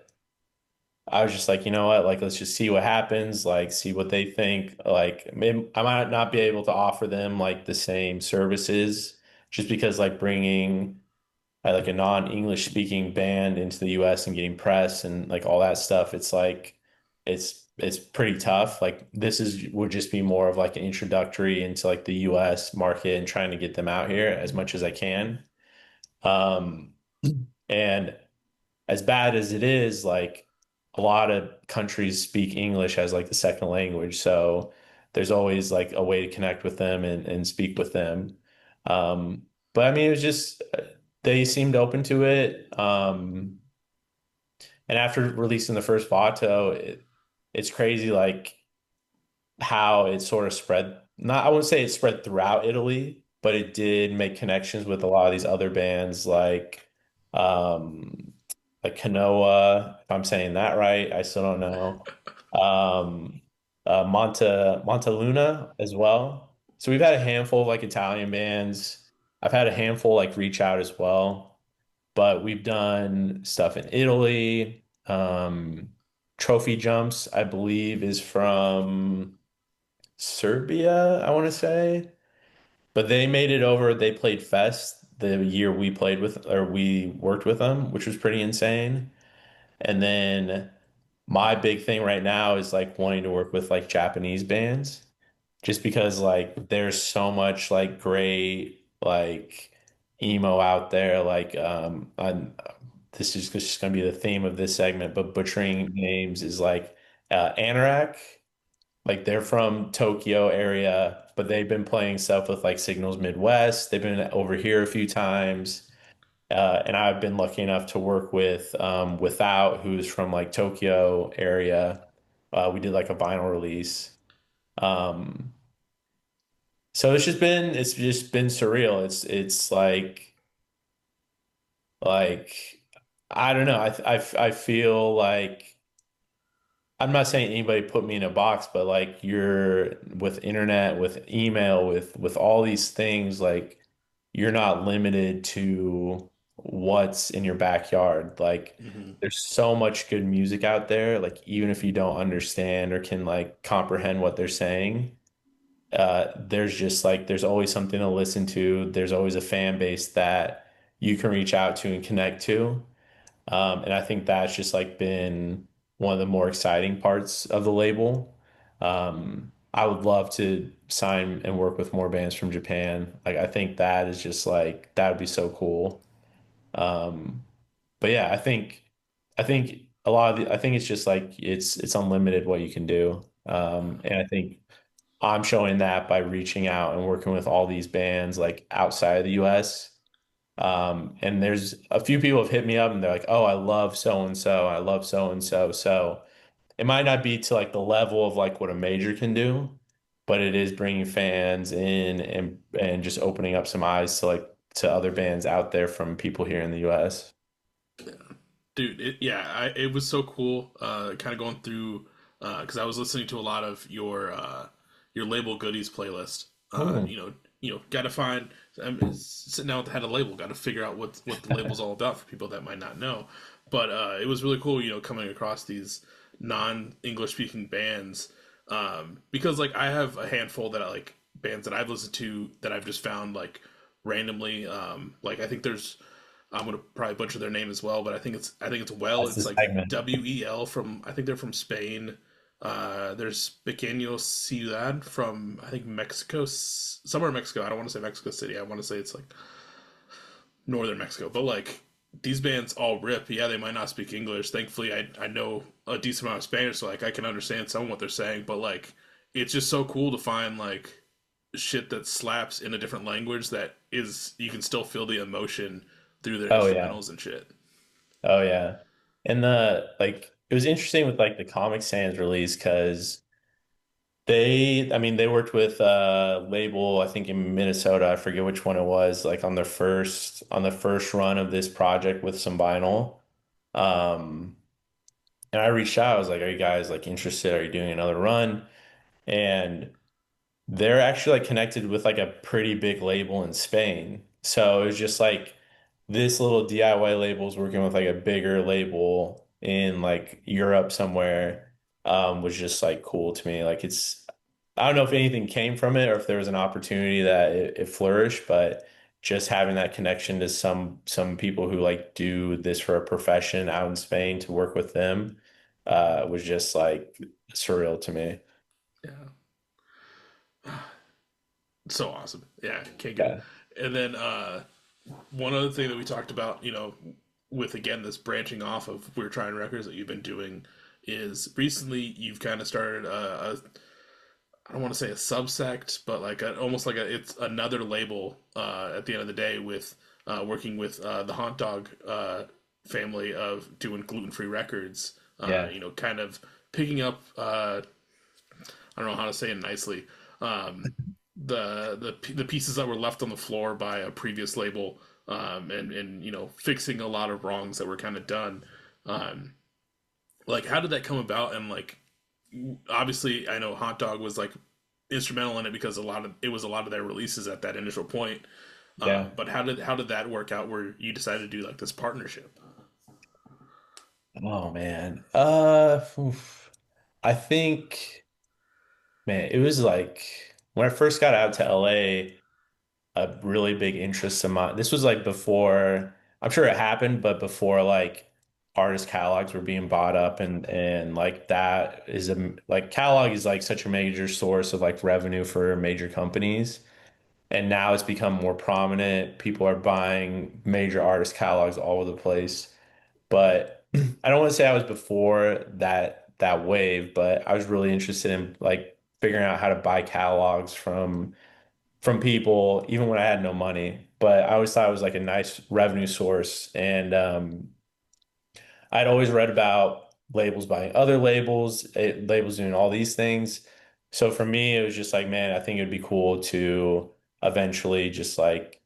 I was just like, you know what? Like, let's just see what happens, like, see what they think. Like, maybe I might not be able to offer them like the same services just because, like, bringing like a non-English speaking band into the US and getting press and like all that stuff, it's like, it's pretty tough. Like, this is would just be more of like an introductory into like the US market and trying to get them out here as much as I can. Um, and as bad as it is, like a lot of countries speak English as like the second language. So there's always like a way to connect with them and speak with them. But I mean, it was just they seemed open to it. And after releasing the first Vato, it's crazy like how it sort of spread. Not, I wouldn't say it spread throughout Italy, but it did make connections with a lot of these other bands um like Kanoa, if I'm saying that right. I still don't know. Um Montaluna as well. So we've had a handful of like Italian bands. I've had a handful like reach out as well, but we've done stuff in Italy. Trophy Jumps, I believe, is from Serbia, I want to say. But they made it over. They played Fest the year we played with, or we worked with them, which was pretty insane. And then my big thing right now is like wanting to work with like Japanese bands, just because like there's so much like great like emo out there. Like this is just gonna be the theme of this segment, but butchering names is like Anorak. Like they're from Tokyo area, but they've been playing stuff with like Signals Midwest. They've been over here a few times. And I've been lucky enough to work with Without, who's from like Tokyo area. We did like a vinyl release. Um, so it's just been surreal. It's like I don't know. I feel like I'm not saying anybody put me in a box, but like you're with internet, with email, with all these things, like you're not limited to what's in your backyard. Like Hmm. there's so much good music out there, like even if you don't understand or can like comprehend what they're saying, there's just like there's always something to listen to. There's always a fan base that you can reach out to and connect to. And I think that's just like been one of the more exciting parts of the label. I would love to sign and work with more bands from Japan. Like I think that is just like that would be so cool. Um, but yeah, I think a lot of I think it's just like it's unlimited what you can do. And I think I'm showing that by reaching out and working with all these bands like outside of the US. And there's a few people have hit me up and they're like, "Oh, I love so and so. I love so and so." So it might not be to like the level of like what a major can do, but it is bringing fans in and just opening up some eyes to like to other bands out there from people here in the US. Dude, it was so cool. Kind of going through because I was listening to a lot of your label goodies playlist. Hmm. Got to find. I'm sitting down with the head of label. Got to figure out what the label's all about for people that might not know. But it was really cool, coming across these non-English speaking bands. Because like I have a handful that I like bands that I've listened to that I've just found like randomly. Like I think there's I'm gonna probably butcher their name as well, but I think it's Well. That's the It's like segment. WEL from I think they're from Spain. There's Pequeño Ciudad from I think Mexico, somewhere in Mexico. I don't want to say Mexico City. I want to say it's like northern Mexico. But like these bands all rip. Yeah, they might not speak English. Thankfully, I know a decent amount of Spanish, so like I can understand some of what they're saying. But like it's just so cool to find like shit that slaps in a different language that is you can still feel the emotion through their Oh yeah. instrumentals and shit. Oh yeah. And the like it was interesting with like the Comic Sans release because I mean, they worked with a label, I think in Minnesota, I forget which one it was, like on the first run of this project with some vinyl. Um, and I reached out, I was like, "Are you guys like interested? Are you doing another run?" And they're actually like connected with like a pretty big label in Spain. So it was just like this little DIY label is working with like a bigger label in like Europe somewhere, was just like cool to me. Like I don't know if anything came from it or if there was an opportunity that it flourished, but just having that connection to some people who like do this for a profession out in Spain to work with them, was just like surreal to me. Yeah. So awesome. Yeah, can't get it. Yeah. And then one other thing that we talked about, with again this branching off of We're Trying Records that you've been doing is recently you've kind of started I don't want to say a subsect, but like almost like it's another label at the end of the day with working with the Haunt Dog family of doing gluten free records. Yeah. Kind of picking up. I don't know how to say it nicely. Um, the pieces that were left on the floor by a previous label, and fixing a lot of wrongs that were kind of done. Um, like how did that come about? And like obviously, I know Hot Dog was like instrumental in it because it was a lot of their releases at that initial point. Yeah. But how did that work out where you decided to do like this partnership? Oh man. Oof. I think, man, it was like when I first got out to LA, a really big interest of mine. This was like before, I'm sure it happened, but before like artist catalogs were being bought up and like that is a like catalog is like such a major source of like revenue for major companies. And now it's become more prominent. People are buying major artist catalogs all over the place. But I don't want to say I was before that wave, but I was really interested in like figuring out how to buy catalogs from people even when I had no money but I always thought it was like a nice revenue source. And I'd always read about labels buying other labels, labels doing all these things. So for me, it was just like, man, I think it'd be cool to eventually just like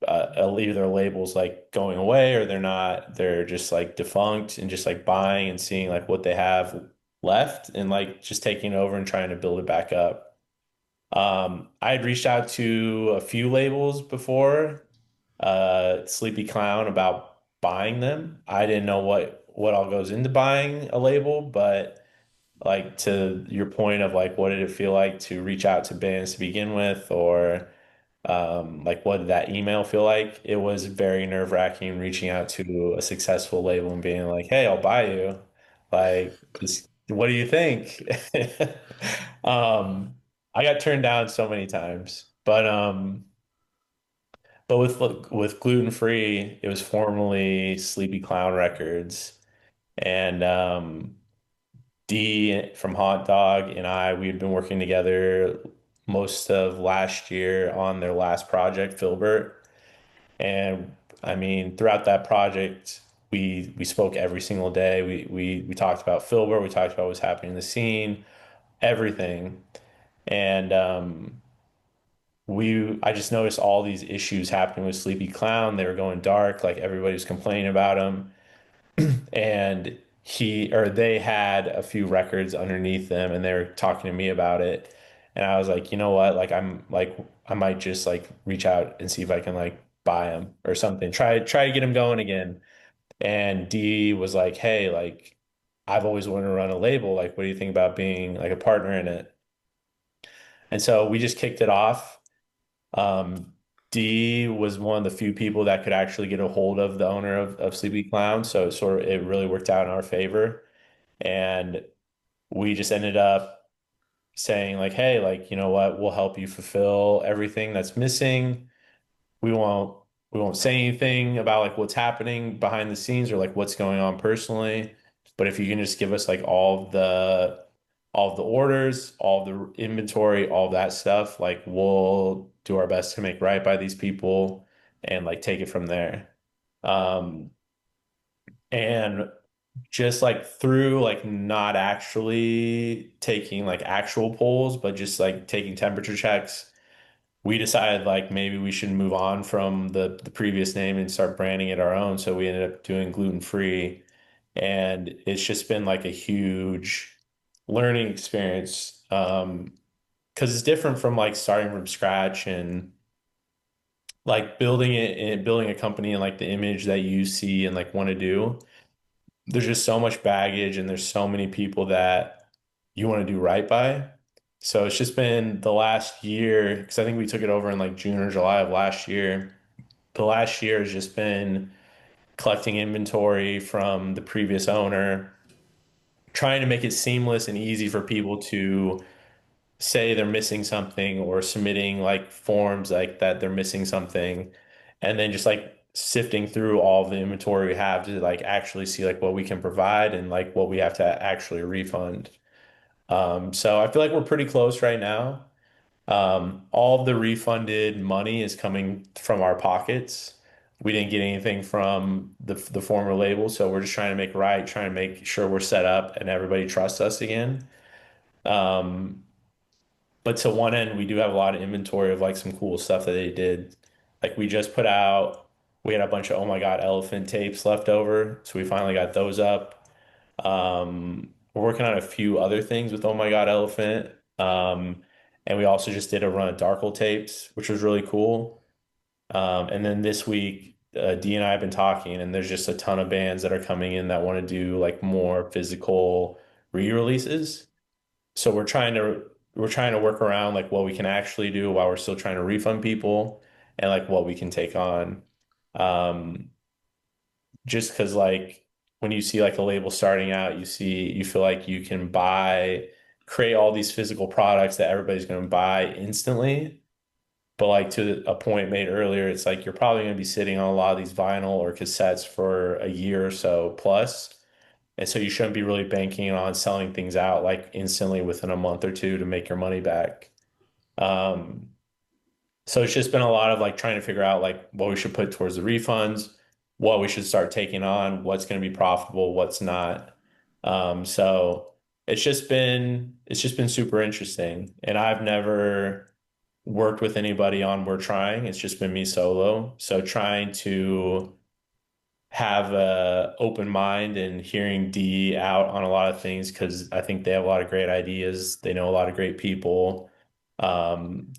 either their labels like going away or they're not, they're just like defunct and just like buying and seeing like what they have left and like just taking it over and trying to build it back up. I had reached out to a few labels before, Sleepy Clown about buying them. I didn't know what all goes into buying a label, but like to your point of like what did it feel like to reach out to bands to begin with, or like what did that email feel like? It was very nerve-wracking reaching out to a successful label and being like, "Hey, I'll buy you." Like, just what do you think? Um, I got turned down so many times, but with gluten free, it was formerly Sleepy Clown Records, and D from Hot Dog and we had been working together most of last year on their last project, Filbert. And I mean, throughout that project, we spoke every single day. We talked about Filbert, we talked about what's happening in the scene, everything. And I just noticed all these issues happening with Sleepy Clown. They were going dark, like everybody was complaining about him. And they had a few records underneath them and they were talking to me about it. And I was like, you know what? Like I might just like reach out and see if I can like buy them or something. Try to get them going again. And D was like, hey, like I've always wanted to run a label. Like, what do you think about being like a partner in it? And so we just kicked it off. Um, D was one of the few people that could actually get a hold of the owner of Sleepy Clown. So it really worked out in our favor. And we just ended up saying like, hey, like, you know what, we'll help you fulfill everything that's missing. We won't we won't say anything about like what's happening behind the scenes or like what's going on personally. But if you can just give us like all of the orders, all of the inventory, all of that stuff, like we'll do our best to make right by these people and like take it from there. Um, and just like through like not actually taking like actual polls, but just like taking temperature checks, we decided like maybe we should move on from the previous name and start branding it our own. So we ended up doing gluten free, and it's just been like a huge learning experience. Because it's different from like starting from scratch and like building it and building a company and like the image that you see and like want to do. There's just so much baggage and there's so many people that you want to do right by. So it's just been the last year, because I think we took it over in like June or July of last year. The last year has just been collecting inventory from the previous owner, trying to make it seamless and easy for people to say they're missing something or submitting like forms like that they're missing something, and then just like sifting through all of the inventory we have to like actually see like what we can provide and like what we have to actually refund. So I feel like we're pretty close right now. All of the refunded money is coming from our pockets. We didn't get anything from the former label, so we're just trying to make right, trying to make sure we're set up and everybody trusts us again. Um, but to one end, we do have a lot of inventory of like some cool stuff that they did. Like we had a bunch of Oh My God Elephant tapes left over, so we finally got those up. We're working on a few other things with Oh My God Elephant. And we also just did a run of Darkle tapes, which was really cool. And then this week, D and I have been talking, and there's just a ton of bands that are coming in that want to do like more physical re-releases. So we're trying to work around like what we can actually do while we're still trying to refund people and like what we can take on. Um, just because like when you see like a label starting out, you feel like you can create all these physical products that everybody's going to buy instantly. But like to a point made earlier, it's like you're probably going to be sitting on a lot of these vinyl or cassettes for a year or so plus. And so you shouldn't be really banking on selling things out like instantly within a month or two to make your money back. Um, So it's just been a lot of like trying to figure out like what we should put towards the refunds, what we should start taking on, what's going to be profitable, what's not. So it's just been super interesting. And I've never worked with anybody on We're Trying. It's just been me solo. So trying to have a open mind and hearing D out on a lot of things because I think they have a lot of great ideas. They know a lot of great people.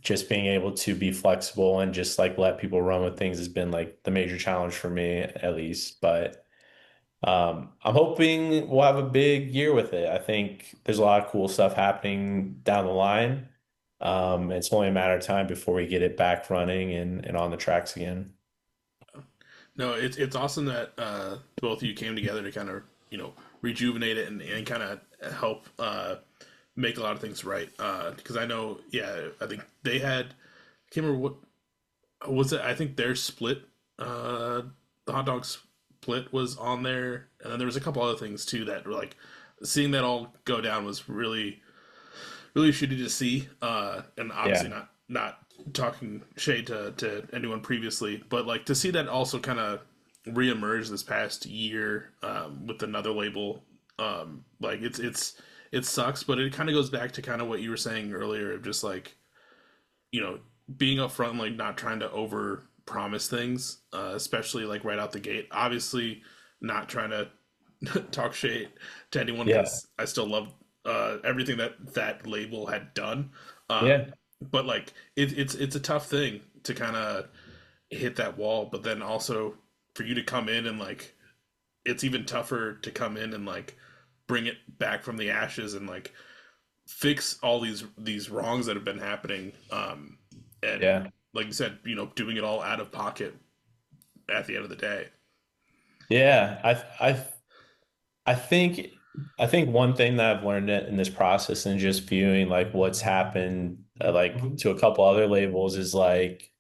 Just being able to be flexible and just like let people run with things has been like the major challenge for me at least. But I'm hoping we'll have a big year with it. I think there's a lot of cool stuff happening down the line. It's only a matter of time before we get it back running and on the tracks again. No, it's awesome that both of you came together to kind of rejuvenate it and kind of help make a lot of things right. Because I know, yeah, I think they had. I can't remember what was it. I think their split, the hot dog split was on there, and then there was a couple other things too that were like seeing that all go down was really shitty to see. And obviously Yeah. not talking shade to anyone previously, but like to see that also kind of reemerge this past year with another label. Like it sucks, but it kind of goes back to kind of what you were saying earlier of just like you know being upfront, like not trying to over promise things, especially like right out the gate. Obviously, not trying to talk shit to anyone Yeah. because I still love everything that label had done. Yeah. But like it's a tough thing to kind of hit that wall, but then also for you to come in and like it's even tougher to come in and like bring it back from the ashes and like fix all these wrongs that have been happening. And Yeah. like you said, doing it all out of pocket at the end of the day. Yeah. I think I think one thing that I've learned in this process and just viewing like what's happened like to a couple other labels is like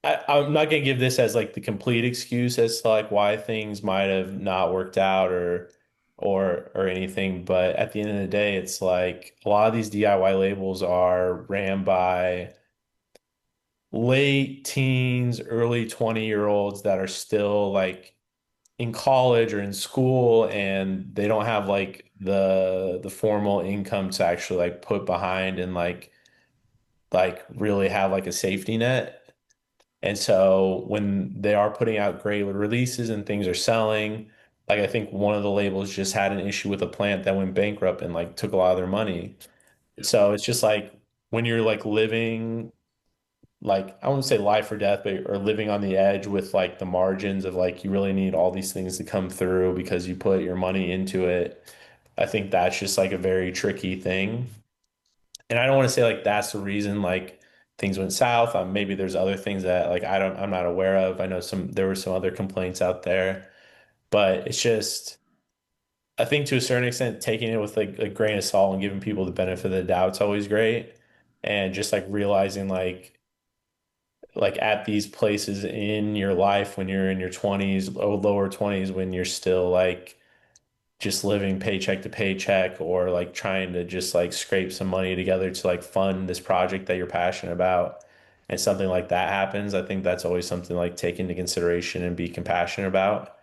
I'm not gonna give this as like the complete excuse as to like why things might have not worked out or anything, but at the end of the day, it's like a lot of these DIY labels are ran by late teens, early 20-year-olds that are still like in college or in school and they don't have like the formal income to actually like put behind and like really have like a safety net. And so when they are putting out great releases and things are selling, like I think one of the labels just had an issue with a plant that went bankrupt and like took a lot of their money. Yeah, So it's just like when you're like living like I wouldn't say life or death, but or living on the edge with like the margins of like you really need all these things to come through because you put your money into it. I think that's just like a very tricky thing. And I don't want to say like that's the reason like things went south. Maybe there's other things that like I'm not aware of. I know there were some other complaints out there, but it's just I think to a certain extent taking it with like a grain of salt and giving people the benefit of the doubt is always great. And just like realizing like at these places in your life when you're in your 20s, lower 20s, when you're still like just living paycheck to paycheck or like trying to just like scrape some money together to like fund this project that you're passionate about and something like that happens, I think that's always something like take into consideration and be compassionate about.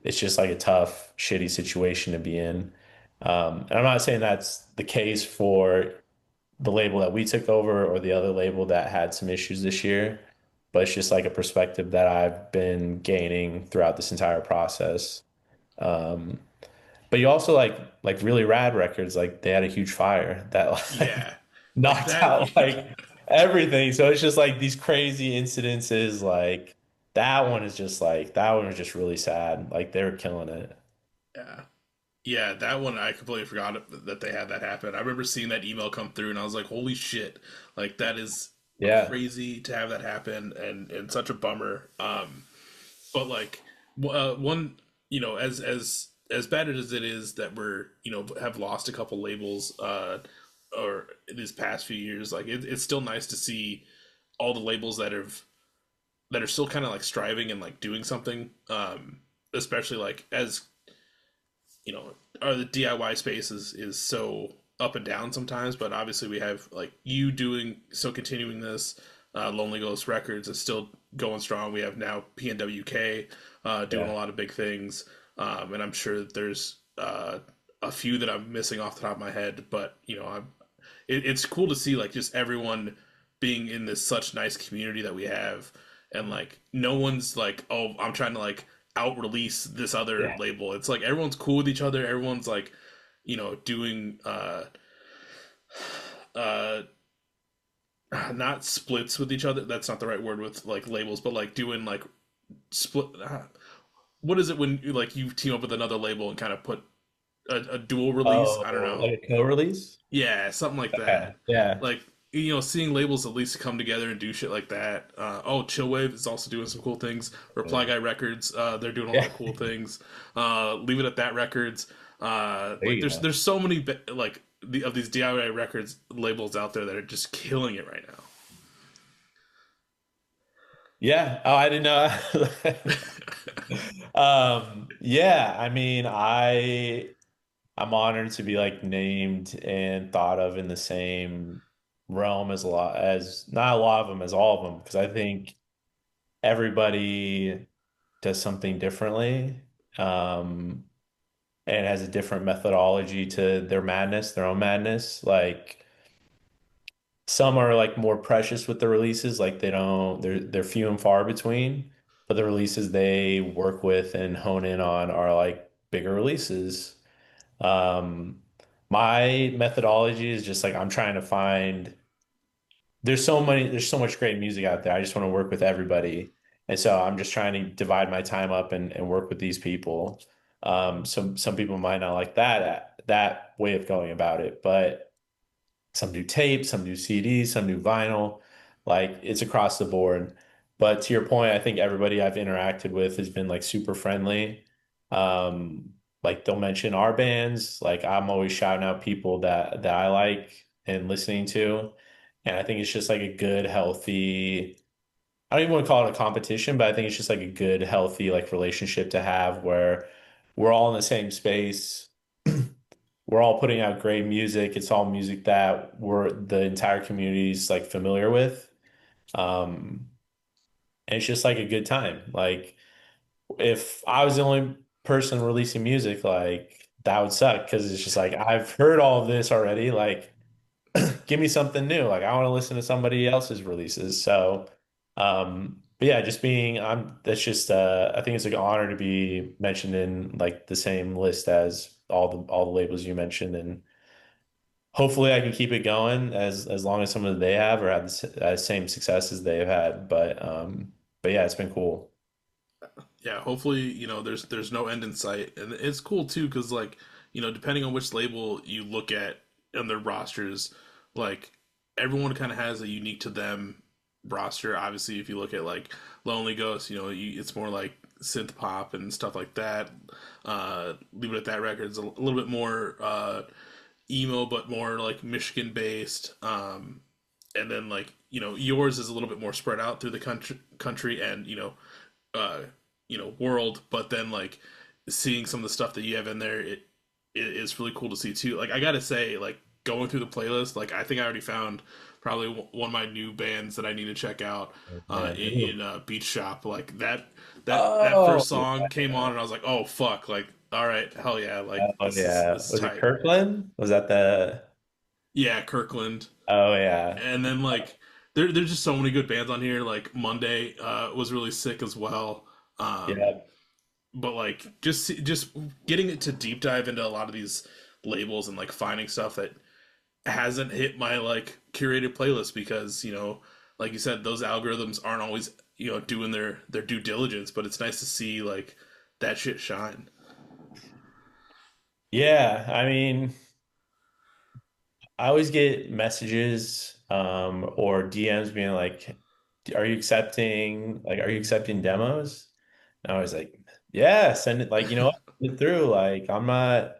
It's just like a tough, shitty situation to be in. And I'm not saying that's the case for the label that we took over or the other label that had some issues this year, but it's just like a perspective that I've been gaining throughout this entire process. Um, but you also like really rad records, like they had a huge fire that like yeah, like knocked that. out like everything. So it's just like these crazy incidences, like that one is just like that one was just really sad. Like they were killing it. Yeah. Yeah, that one I completely forgot that they had that happen. I remember seeing that email come through and I was like, "Holy shit!" Like that is Yeah. crazy to have that happen and such a bummer. But like one, as bad as it is that we're have lost a couple labels or these past few years, like it's still nice to see all the labels that are still kind of like striving and like doing something. Especially like as you know, the DIY space is so up and down sometimes, but obviously we have like you doing so continuing this. Lonely Ghost Records is still going strong. We have now PNWK doing a Yeah. lot of big things, and I'm sure that there's a few that I'm missing off the top of my head. But it's cool to see like just everyone being in this such nice community that we have, and like no one's like, oh, I'm trying to like out release this other Yeah. label. It's like everyone's cool with each other. Everyone's like doing uh not splits with each other. That's not the right word with like labels, but like doing like split. What is it when like you team up with another label and kind of put a dual release? I don't Oh, know. like a co-release? Yeah, something like Okay. that. Yeah. Like seeing labels at least come together and do shit like that. Chillwave is also doing some cool things. Reply Yeah. Guy Records, they're doing a lot Yeah. of cool things. Leave It at That Records. There Like you go. there's so many like of these DIY records labels out there that are just killing it right Yeah. Oh, I didn't know. Yeah, I mean, I'm honored to be like named and thought of in the same realm as a lot as not a lot of them as all of them because I think everybody does something differently and has a different methodology to their madness, their own madness. Like some are like more precious with the releases, like they're few and far between, but the releases they work with and hone in on are like bigger releases. Um, my methodology is just like I'm trying to find there's so much great music out there. I just want to work with everybody. And so I'm just trying to divide my time up and work with these people. Some people might not like that way of going about it, but some do tape, some do CDs, some do vinyl. Like it's across the board. But to your point, I think everybody I've interacted with has been like super friendly. Like they'll mention our bands. Like I'm always shouting out people that I like and listening to. And I think it's just like a good, healthy, I don't even want to call it a competition, but I think it's just like a good, healthy like relationship to have where we're all in the same space. We're all putting out great music. It's all music that the entire community's like familiar with. Um, and it's just like a good time. Like if I was the only person releasing music, like that would suck because it's just like I've heard all of this already. Like give me something new. Like I want to listen to somebody else's releases. So, but yeah, just being, that's just, I think it's like an honor to be mentioned in like the same list as all the labels you mentioned. And hopefully I can keep it going as long as some of they have or have the same success as they've had. But yeah, it's been cool. yeah, hopefully, there's no end in sight. And it's cool too cuz like, depending on which label you look at on their rosters, like everyone kind of has a unique to them roster. Obviously, if you look at like Lonely Ghost, it's more like synth pop and stuff like that. Leave It at That Records a little bit more emo but more like Michigan based. And then like, yours is a little bit more spread out through the country and uh, world. But then like seeing some of the stuff that you have in there, it is really cool to see too. Like I gotta say, like going through the playlist, like I think I already found probably one of my new bands that I need to check out Yeah. in Beach Shop. Like that Oh, first song came on, and I was like, oh fuck, like all right, hell yeah, like oh this is yeah. this is Was it tight. Kirkland? Was that the, Yeah, Kirkland. oh yeah. And then like there's just so many good bands on here. Like Monday was really sick as well. Um, Yeah. but like just getting it to deep dive into a lot of these labels and like finding stuff that hasn't hit my like curated playlist because like you said, those algorithms aren't always doing their due diligence. But it's nice to see like that shit shine. Yeah. I mean, I always get messages or DMs being like, are you accepting demos? And I was like, yeah, send it like, send it through. Like I'm not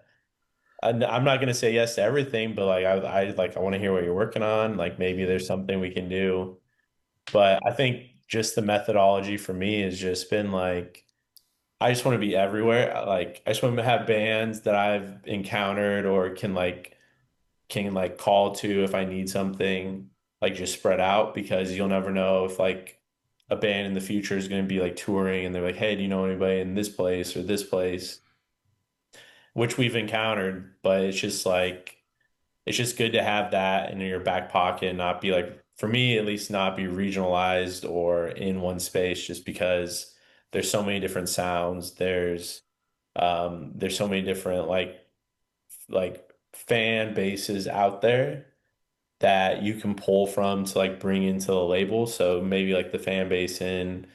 gonna say yes to everything, but like I want to hear what you're working on. Like maybe there's something we can do. But I think just the methodology for me has just been like I just want to be everywhere. Like I just want to have bands that I've encountered or can like can like call to if I need something, like just spread out because you'll never know if like a band in the future is going to be like touring and they're like, hey, do you know anybody in this place or this place? Which we've encountered, but it's just like it's just good to have that in your back pocket and not be like, for me at least, not be regionalized or in one space just because there's so many different sounds. There's so many different like fan bases out there that you can pull from to like bring into the label. So maybe like the fan base in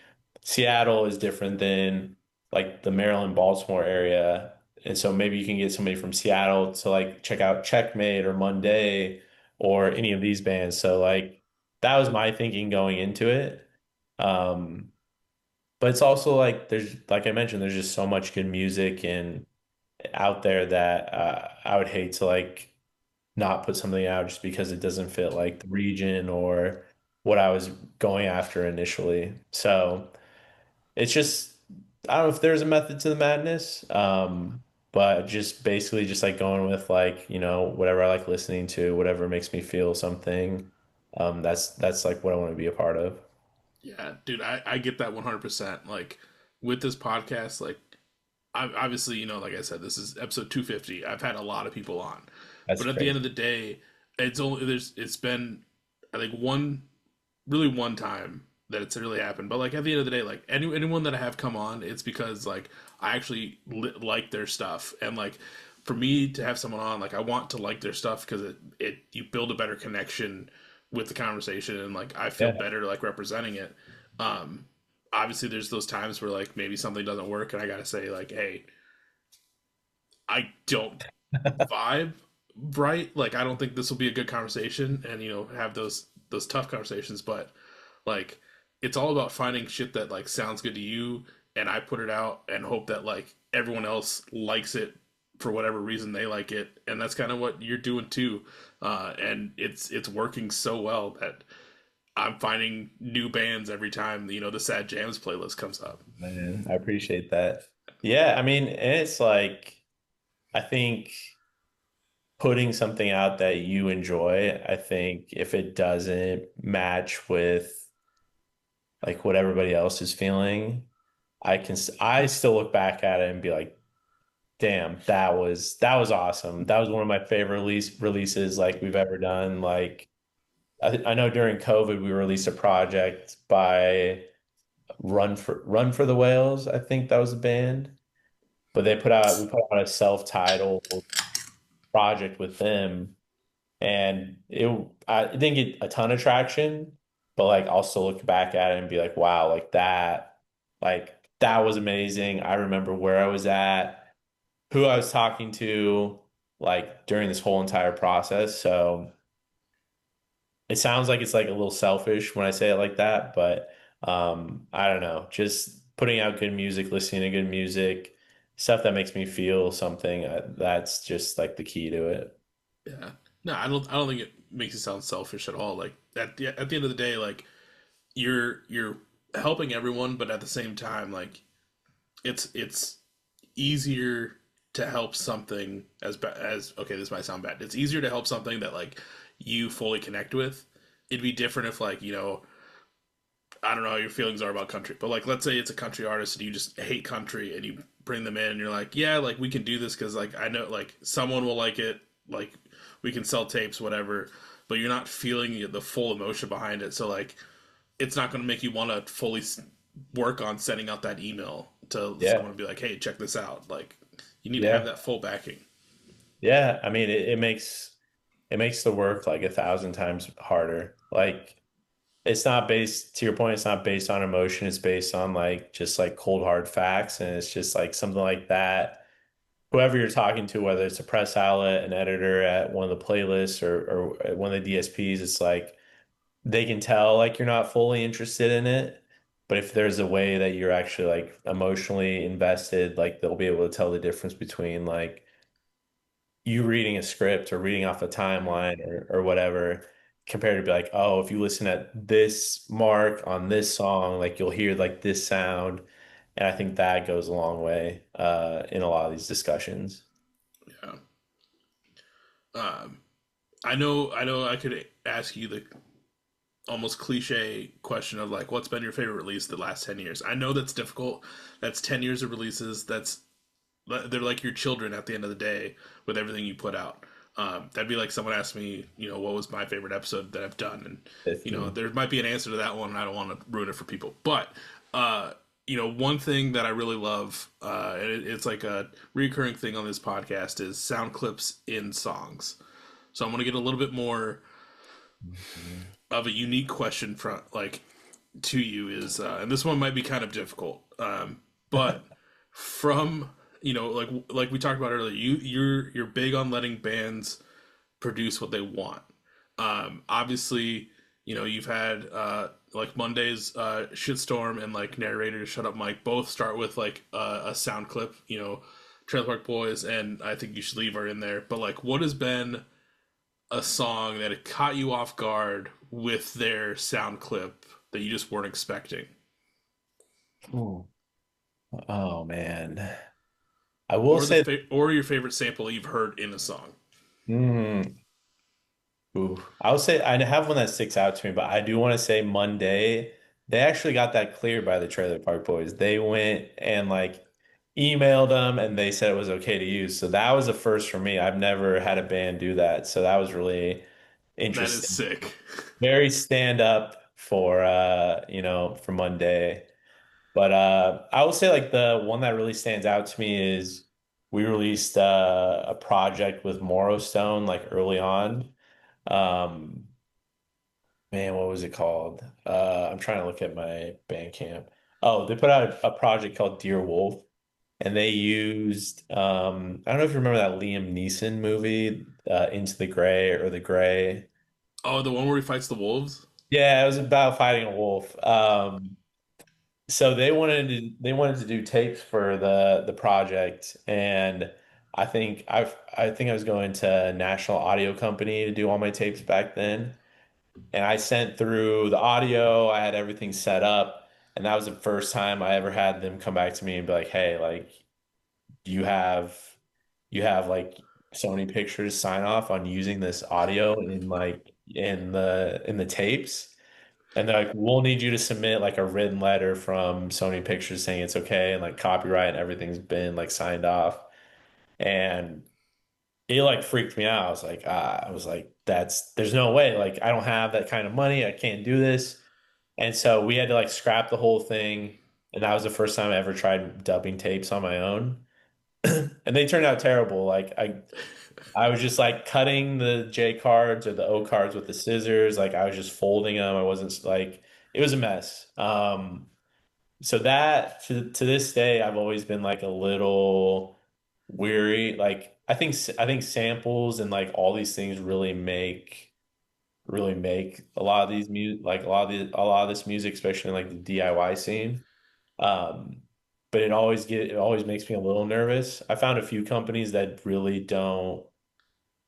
Seattle is different than like the Maryland, Baltimore area. And so maybe you can get somebody from Seattle to like check out Checkmate or Monday or any of these bands. So like that was my thinking going into it. Um, but it's also like there's like I mentioned, there's just so much good music and out there that I would hate to like not put something out just because it doesn't fit like the region or what I was going after initially. So it's just I don't know if there's a method to the madness, but just basically just like going with like whatever I like listening to, whatever makes me feel something. That's like what I want to be a part of. Yeah, dude, I get that 100%. Like with this podcast, like I obviously, like I said, this is episode 250. I've had a lot of people on. That's But at the end crazy. of the day, it's been I think one time that it's really happened. But like at the end of the day, like anyone that I have come on, it's because like I actually like their stuff, and like for me to have someone on, like I want to like their stuff because it you build a better connection with the conversation, and like I feel Yeah. better like representing it. Um, Obviously, there's those times where like maybe something doesn't work, and I gotta say like, hey, I don't vibe right. Like I don't think this will be a good conversation, and have those tough conversations. But like it's all about finding shit that like sounds good to you, and I put it out and hope that like everyone else likes it for whatever reason they like it, and that's kind of what you're doing too. And it's working so well that I'm finding new bands every time the Sad Jams playlist comes up. Man, I appreciate that. Yeah, I mean, and it's like I think putting something out that you enjoy, I think if it doesn't match with like what everybody else is feeling, I still look back at it and be like, damn, that was awesome. That was one of my favorite releases like we've ever done. Like I know during COVID we released a project by Run for the Whales. I think that was a band, but we put out a self-titled project with them, and I didn't get a ton of traction, but like I'll still look back at it and be like, wow, like that was amazing. I remember where I was at, who I was talking to, like during this whole entire process. So it sounds like it's like a little selfish when I say it like that, but I don't know, just putting out good music, listening to good music, stuff that makes me feel something, that's just like the key to it. Yeah. No, I don't think it makes it sound selfish at all. Like at the end of the day, like you're helping everyone, but at the same time, like it's easier to help something as okay, this might sound bad. It's easier to help something that like you fully connect with. It'd be different if like, I don't know how your feelings are about country, but like let's say it's a country artist and you just hate country and you bring them in and you're like, yeah, like we can do this because like I know like someone will like it, like we can sell tapes, whatever, but you're not feeling the full emotion behind it. So like it's not going to make you want to fully work on sending out that email to Yeah. someone and be like, hey, check this out. Like you need to have Yeah. that full backing. Yeah. I mean, it makes the work like 1,000 times harder. Like it's not based, to your point, it's not based on emotion. It's based on like just like cold hard facts. And it's just like something like that. Whoever you're talking to, whether it's a press outlet, an editor at one of the playlists or at one of the DSPs, it's like they can tell like you're not fully interested in it. But if there's a way that you're actually like emotionally invested, like they'll be able to tell the difference between like you reading a script or reading off a timeline or whatever, compared to be like, oh, if you listen at this mark on this song, like you'll hear like this sound. And I think that goes a long way in a lot of these discussions. Yeah. I know I could ask you the almost cliche question of like what's been your favorite release the last 10 years. I know that's difficult. That's 10 years of releases. That's they're like your children at the end of the day with everything you put out. That'd be like someone asked me, what was my favorite episode that I've done, and Fifty. there might be an answer to that one, and I don't want to ruin it for people. But uh, one thing that I really love, and it's like a recurring thing on this podcast, is sound clips in songs. So I'm going to get a little bit more of a unique question from like to you is, and this one might be kind of difficult, but from like we talked about earlier, you're big on letting bands produce what they want. Obviously, you've had like Monday's Shitstorm and like Narrator Shut Up Mike both start with like a sound clip. Trailer Park Boys and I Think You Should Leave are in there. But like, what has been a song that had caught you off guard with their sound clip that you just weren't expecting, Ooh. Oh man. I will say, or your favorite sample you've heard in a song? mm, ooh, I would say I have one that sticks out to me, but I do want to say Monday, they actually got that cleared by the Trailer Park Boys. They went and like emailed them and they said it was okay to use. So that was a first for me. I've never had a band do that. So that was really That is interesting. sick. Very stand up for for Monday. But I will say like the one that really stands out to me is we released a project with Morrowstone like early on. Um, Man, what was it called? I'm trying to look at my Bandcamp. Oh, they put out a project called Dear Wolf, and they used I don't know if you remember that Liam Neeson movie, Into the Gray or The Gray. Oh, the one where he fights the wolves. Yeah, it was about fighting a wolf. So they wanted to do tapes for the project, and I think I was going to National Audio Company to do all my tapes back then. And I sent through the audio, I had everything set up, and that was the first time I ever had them come back to me and be like, "Hey, like you have you have like Sony Pictures sign off on using this audio in the tapes." And they're like, "We'll need you to submit like a written letter from Sony Pictures saying it's okay and like copyright and everything's been like signed off." And it like freaked me out. I was like, there's no way. Like, I don't have that kind of money. I can't do this. And so we had to like scrap the whole thing. And that was the first time I ever tried dubbing tapes on my own. And they turned out terrible. Like I was just like cutting the J cards or the O cards with the scissors. Like I was just folding them. I wasn't like it was a mess. So that to this day, I've always been like a little weary. Like I think samples and like all these things really make a lot of these like a lot of this music, especially in like the DIY scene. Um, but it always makes me a little nervous. I found a few companies that really don't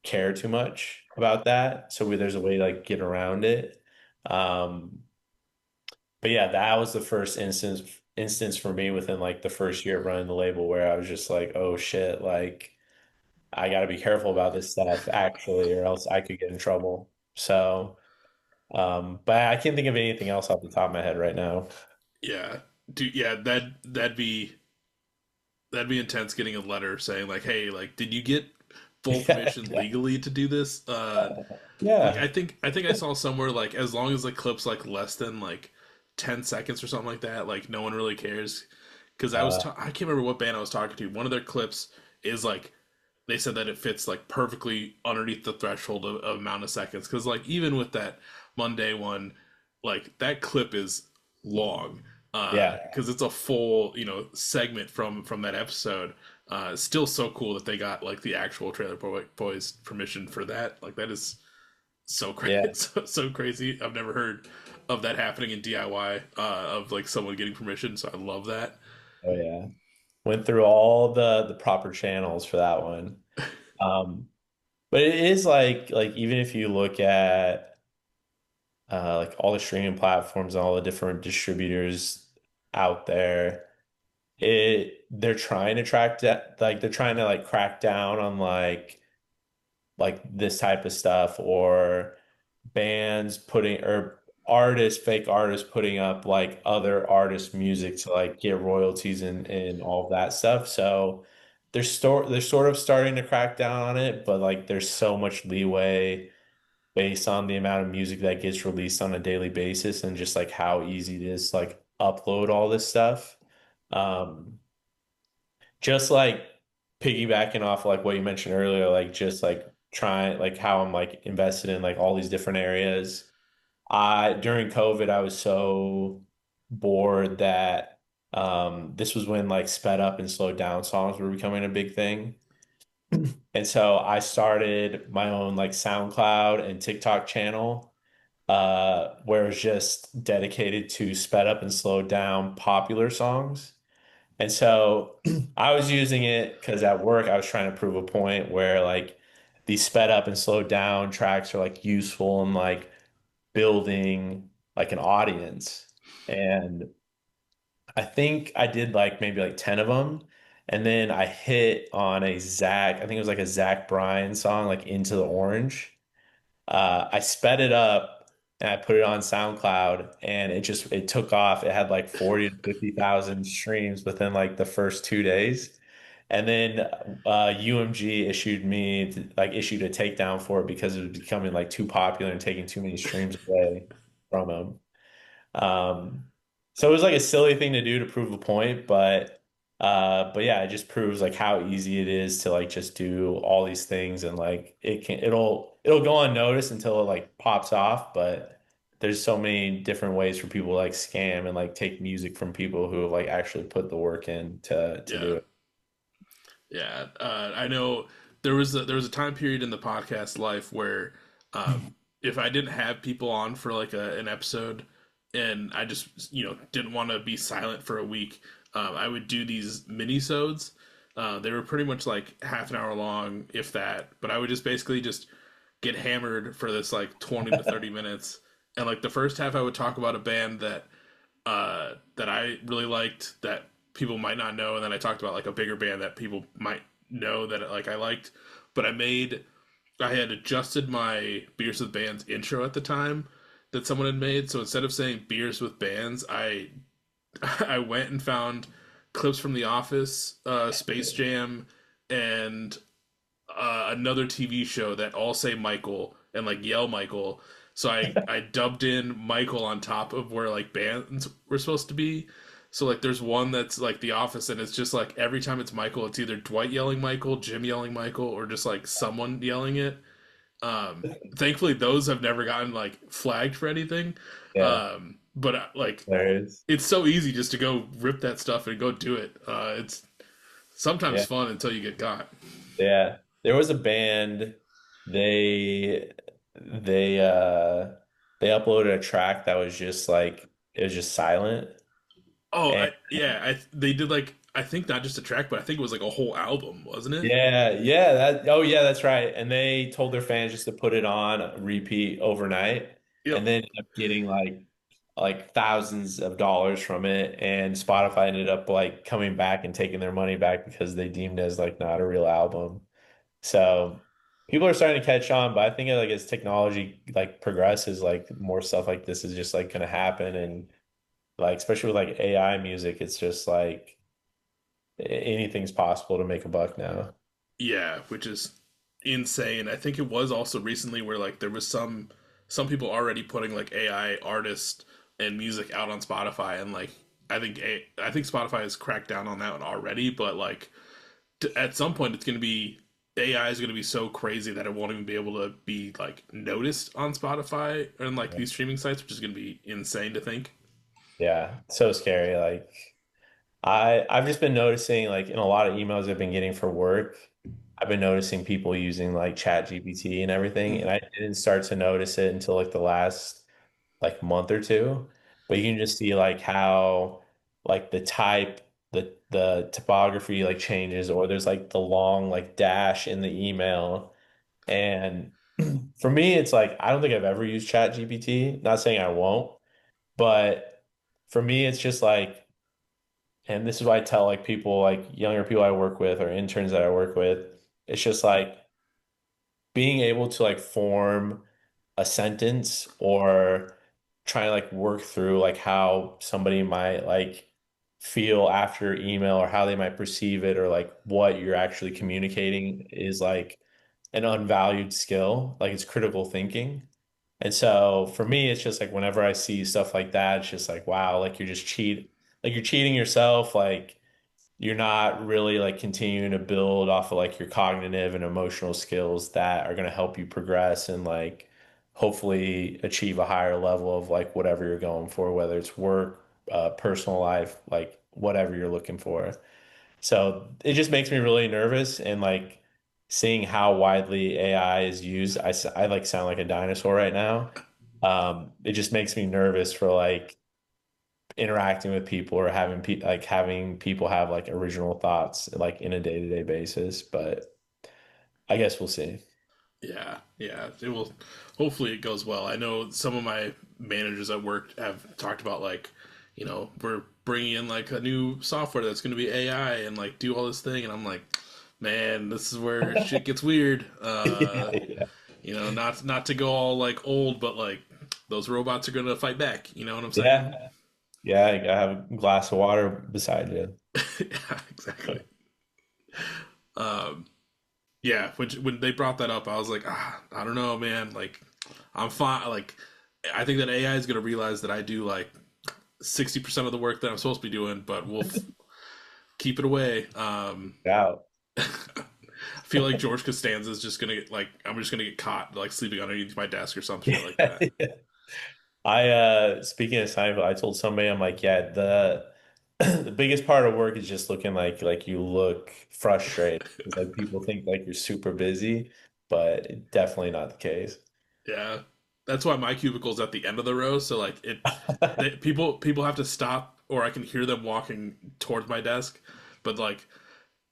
care too much about that, so there's a way to like get around it. Um, but yeah, that was the first instance for me within like the first year of running the label where I was just like, oh shit, like I got to be careful about this stuff actually, or else I could get in trouble. So, but I can't think of anything else off the top of my head right now. Yeah, dude. Yeah, that'd be intense. Getting a letter saying like, "Hey, like, did you get full Yeah, permission legally to do this?" Like yeah, I think I saw somewhere like as long as the clip's like less than like 10 seconds or something like that, like no one really cares. Because I can't remember what band I was talking to. One of their clips is like they said that it fits like perfectly underneath the threshold of amount of seconds. Because like even with that Monday one, like that clip is long. yeah. Because it's a full segment from that episode. It's still so cool that they got like the actual Boys permission for that. Like that is so crazy, Yeah. so crazy. I've never heard of that happening in DIY, of like someone getting permission. So I love that. Oh yeah. Went through all the proper channels for that one. Um, but it is like even if you look at like all the streaming platforms and all the different distributors out there, they're trying to track that like they're trying to like crack down on like like this type of stuff, or bands putting or artists, fake artists putting up like other artists' music to like get royalties and all of that stuff. So they're sort of starting to crack down on it, but like there's so much leeway based on the amount of music that gets released on a daily basis and just like how easy it is to like upload all this stuff. Um, just like piggybacking off like what you mentioned earlier, like just like trying like how I'm like invested in like all these different areas. I during COVID, I was so bored that this was when like sped up and slowed down songs were becoming a big thing. And so I started my own like SoundCloud and TikTok channel where it's just dedicated to sped up and slowed down popular songs. And so I was using it because at work I was trying to prove a point where like these sped up and slowed down tracks are like useful in like building like an audience. And I think I did like maybe like 10 of them. And then I hit on a Zach, I think it was like a Zach Bryan song, like Into the Orange. I sped it up and I put it on SoundCloud and it took off. It had like 40 to 50,000 streams within like the first 2 days. And then UMG issued a takedown for it because it was becoming like too popular and taking too many streams away from them. Um, so it was like a silly thing to do to prove a point, but yeah, it just proves like how easy it is to like just do all these things and like it'll go unnoticed until it like pops off, but there's so many different ways for people to like scam and like take music from people who have like actually put the work in to Yeah. do it. Yeah, I know there was a time period in the podcast life where if I didn't have people on for like an episode and I just didn't want to be silent for a week, I would do these mini-sodes. They were pretty much like half an hour long, if that. But I would just basically just get hammered for this like 20 to 30 minutes, and like the first half I would talk about a band that I really liked that people might not know, and then I talked about like a bigger band that people might know that like I liked. But I had adjusted my Beers with Bands intro at the time that someone had made. So instead of saying Beers with Bands, I went and found clips from The Office, Space Jam, and another TV show that all say Michael and like yell Michael. So I dubbed in Michael on top of where like bands were supposed to be. So like there's one that's like The Office, and it's just like every time it's Michael, it's either Dwight yelling Michael, Jim yelling Michael, or just like someone yelling it. Thankfully those have never gotten like flagged for anything. Yeah, But like there is. it's so easy just to go rip that stuff and go do it. It's sometimes Yeah. fun until you get caught. Yeah. There was a band, they they uh they uploaded a track that was just like it was just silent. Oh, And they did like I think not just a track, but I think it was like a whole album, wasn't it? yeah, that's right. And they told their fans just to put it on repeat overnight Yep. and then ended up getting like thousands of dollars from it. And Spotify ended up like coming back and taking their money back because they deemed it as like not a real album. So people are starting to catch on, but I think like as technology like progresses, like more stuff like this is just like gonna happen. And like especially with like AI music, it's just like anything's possible to make a buck now. Yeah, which is insane. I think it was also recently where like there was some people already putting like AI artists and music out on Spotify, and like I think Spotify has cracked down on that one already, but like at some point it's going to be AI is going to be so crazy that it won't even be able to be like noticed on Spotify and like these streaming sites, which is going to be insane to think. Yeah, so scary. Like I've just been noticing like in a lot of emails I've been getting for work, I've been noticing people using like Chat GPT and everything, and I didn't start to notice it until like the last like month or two. But you can just see like how like the typography like changes, or there's like the long like dash in the email. And for me, it's like I don't think I've ever used Chat GPT. Not saying I won't, but for me, it's just like, and this is why I tell like people like younger people I work with or interns that I work with, it's just like being able to like form a sentence or try to like work through like how somebody might like feel after email or how they might perceive it or like what you're actually communicating is like an unvalued skill. Like it's critical thinking. And so for me, it's just like whenever I see stuff like that, it's just like, wow, like like you're cheating yourself. Like you're not really like continuing to build off of like your cognitive and emotional skills that are going to help you progress and like hopefully achieve a higher level of like whatever you're going for, whether it's work, personal life, like whatever you're looking for. So it just makes me really nervous and like seeing how widely AI is used. I like sound like a dinosaur right now. It just makes me nervous for like interacting with people or having people have like original thoughts like in a day-to-day basis. But I guess we'll see. Yeah, yeah. It will. Hopefully, it goes well. I know some of my managers at work have talked about like, we're bringing in like a new software that's going to be AI and like do all this thing, and I'm like, man, this is where shit gets weird. Yeah, yeah. Not to go all like old, but like those robots are going to fight back. You know what I'm saying? Yeah. Yeah, I have a glass of water beside you. Yeah, exactly. Um, yeah, when they brought that up, I was like, I don't know, man. Like, I'm fine. Like, I think that AI is gonna realize that I do like 60% of the work that I'm supposed to be doing, but we'll keep it away. Yeah. I feel like George Costanza is just gonna get like I'm just gonna get caught like sleeping underneath my desk or some shit like Yeah. that. I speaking of Seinfeld, I told somebody I'm like, yeah, the the biggest part of work is just looking like you look frustrated. Like people think like you're super busy, but definitely not the case. Yeah, that's why my cubicle's at the end of the row. So like people have to stop, or I can hear them walking towards my desk, but like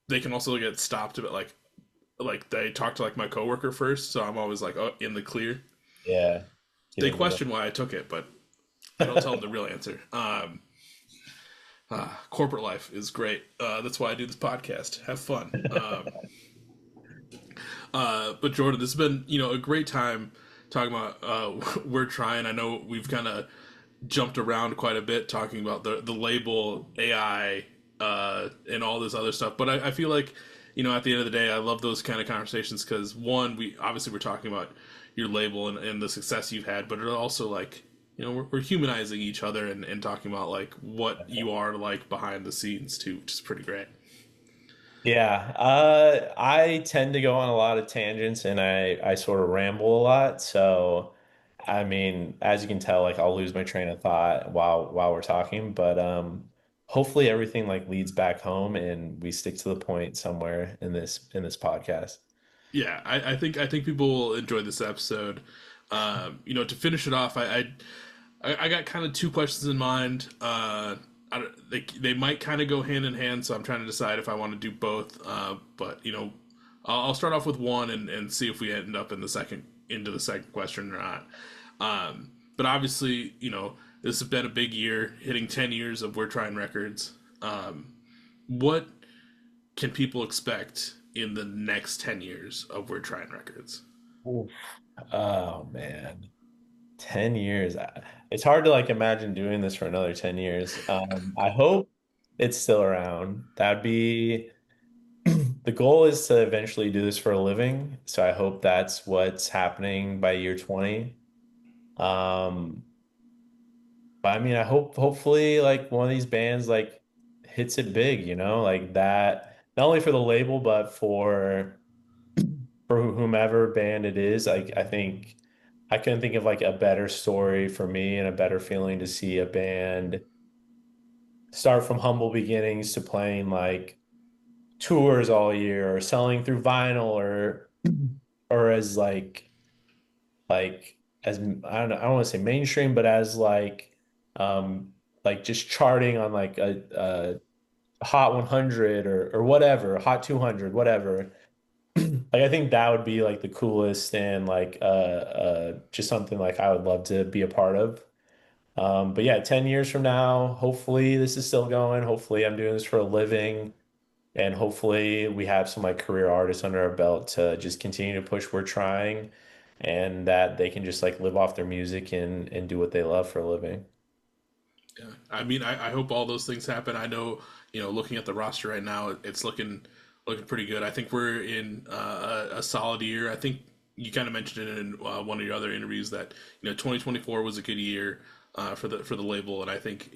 they can also get stopped a bit like they talk to like my coworker first, so I'm always like, oh, in the clear. Yeah. Get They in the middle. question why I took it, but I don't tell them the real answer. Corporate life is great. That's why I do this podcast. Have fun. But Jordan, this has been a great time talking about we're trying. I know we've kind of jumped around quite a bit talking about the label AI and all this other stuff, but I feel like at the end of the day, I love those kind of conversations because one, we obviously we're talking about your label and the success you've had, but it also like we're humanizing each other and talking about like what you are like behind the scenes too, which is pretty great. Yeah, I tend to go on a lot of tangents and I sort of ramble a lot. So, I mean, as you can tell, like I'll lose my train of thought while we're talking, but hopefully everything like leads back home and we stick to the point somewhere in this podcast. Yeah, I think people will enjoy this episode. To finish it off, I got kind of two questions in mind. They might kind of go hand in hand, so I'm trying to decide if I want to do both. But I'll start off with one and see if we end up into the second question or not. But obviously, this has been a big year, hitting 10 years of We're Trying Records. What can people expect in the next 10 years of We're Trying Records? Oof. Oh man. 10 years. It's hard to like imagine doing this for another 10 years. I hope it's still around. That'd be the goal is to eventually do this for a living. So I hope that's what's happening by year 20. Um, but I mean, I hope hopefully like one of these bands like hits it big, like that, not only for the label, but for whomever band it is. Like I think I couldn't think of like a better story for me and a better feeling to see a band start from humble beginnings to playing like tours all year or selling through vinyl or as like as I don't want to say mainstream, but as like just charting on like a Hot 100 or whatever, Hot 200, whatever. Like I think that would be like the coolest and like just something like I would love to be a part of. But yeah, 10 years from now, hopefully this is still going. Hopefully I'm doing this for a living. and hopefully we have some like career artists under our belt to just continue to push we're trying, and that they can just like live off their music and do what they love for a living. Yeah, I mean, I hope all those things happen. I know, looking at the roster right now, it's looking pretty good. I think we're in a solid year. I think you kind of mentioned it in one of your other interviews that 2024 was a good year for the label, and I think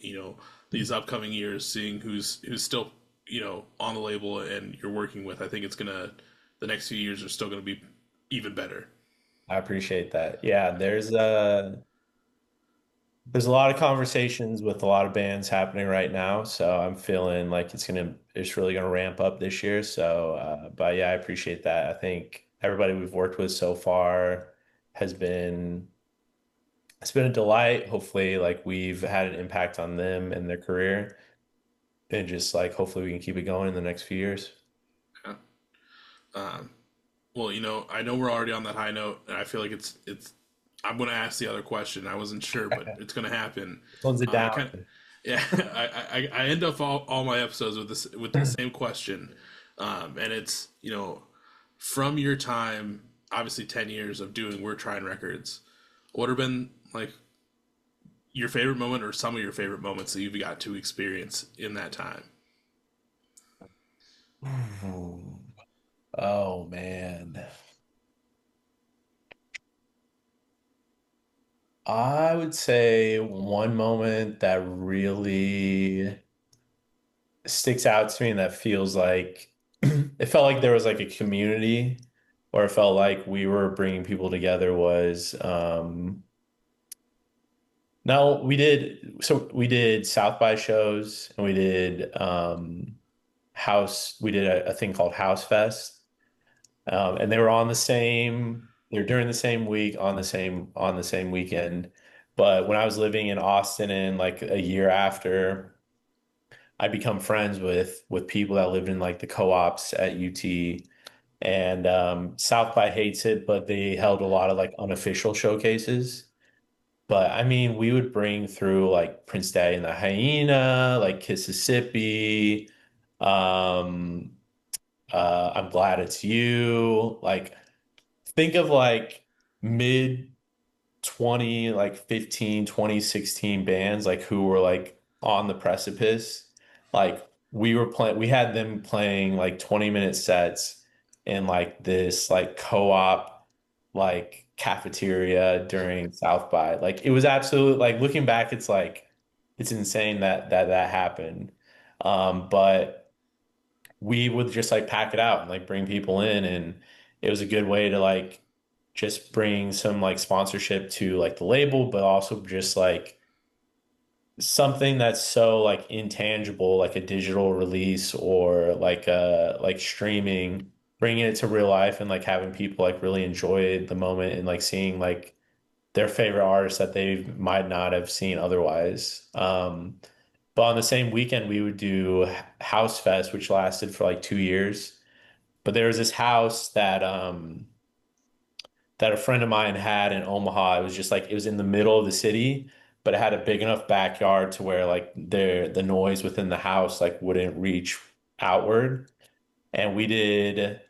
these upcoming years, seeing who's still on the label and you're working with, I think the next few years are still gonna be even better. I appreciate that. Yeah, there's a lot of conversations with a lot of bands happening right now, so I'm feeling like it's really gonna ramp up this year. So, but yeah, I appreciate that. I think everybody we've worked with so far has been it's been a delight. Hopefully, like we've had an impact on them and their career, and just like hopefully we can keep it going in the next few years. Yeah. Well, I know we're already on that high note, and I feel like it's. I'm going to ask the other question. I wasn't sure, but it's going to happen. Close it I down. kind of, yeah. I end up all my episodes with the same question, and it's from your time, obviously 10 years of doing We're Trying Records. What have been like your favorite moment, or some of your favorite moments that you've got to experience in that time? Oh man. I would say one moment that really sticks out to me and that feels like it felt like there was like a community, or it felt like we were bringing people together was now we did South by shows, and we did we did a thing called House Fest. And they were they were during the same week on the same weekend. But when I was living in Austin, and like a year after, I become friends with people that lived in like the co-ops at UT. And South by hates it, but they held a lot of like unofficial showcases. But I mean, we would bring through like Prince Daddy and the Hyena, like Mississippi, um, I'm Glad It's You. Like, think of like mid 20, like 15, 2016 bands, like who were like on the precipice. Like we had them playing like 20-minute sets in like this like co-op like cafeteria during South by. Like it was absolute, like looking back, it's like it's insane that happened. But we would just like pack it out and like bring people in, and it was a good way to like just bring some like sponsorship to like the label, but also just like something that's so like intangible, like a digital release or like streaming, bringing it to real life and like having people like really enjoy the moment and like seeing like their favorite artists that they might not have seen otherwise. But on the same weekend, we would do House Fest, which lasted for like 2 years. But there was this house that a friend of mine had in Omaha. It was just like it was in the middle of the city, but it had a big enough backyard to where like the noise within the house like wouldn't reach outward. And we did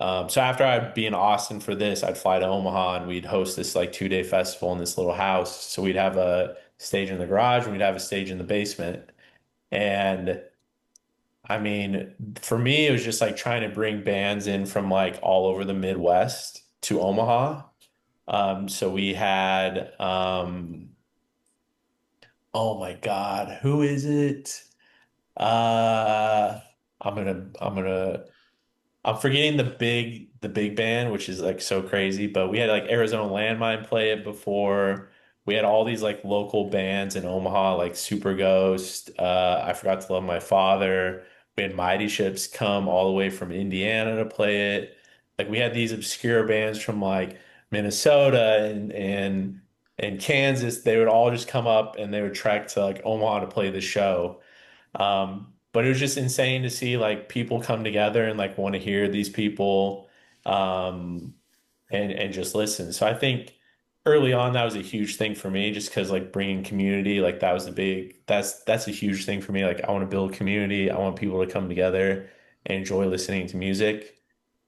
so after I'd be in Austin for this, I'd fly to Omaha and we'd host this like 2-day festival in this little house. So we'd have a stage in the garage and we'd have a stage in the basement. And I mean, for me, it was just like trying to bring bands in from like all over the Midwest to Omaha. So we had, oh my God, who is it? Uh, I'm forgetting the big band, which is like so crazy, but we had like Arizona Landmine play it before. We had all these like local bands in Omaha, like Super Ghost. I Forgot to Love My Father. We had Mighty Ships come all the way from Indiana to play it. Like we had these obscure bands from like Minnesota and Kansas. They would all just come up and they would trek to like Omaha to play the show. But it was just insane to see like people come together and like want to hear these people, um, and just listen. So I think early on that was a huge thing for me, just because like bringing community, like that was that's a huge thing for me. Like I want to build community. I want people to come together and enjoy listening to music.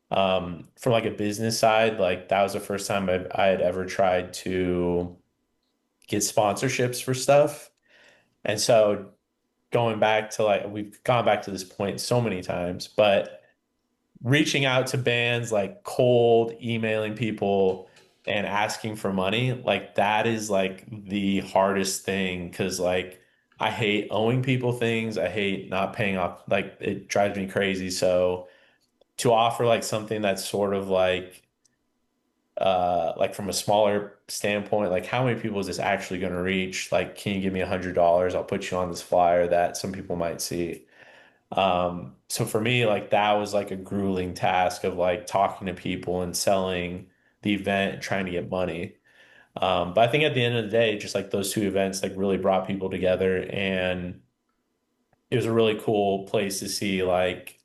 From like a business side, like that was the first time I had ever tried to get sponsorships for stuff. And so going back to like, we've gone back to this point so many times, but reaching out to bands, like cold emailing people and asking for money, like that is like the hardest thing. Cause like I hate owing people things. I hate not paying off. Like it drives me crazy. So to offer like something that's sort of like from a smaller standpoint, like how many people is this actually going to reach? Like, can you give me $100? I'll put you on this flyer that some people might see. So for me, like that was like a grueling task of like talking to people and selling the event and trying to get money. But I think at the end of the day, just like those two events like really brought people together, and it was a really cool place to see like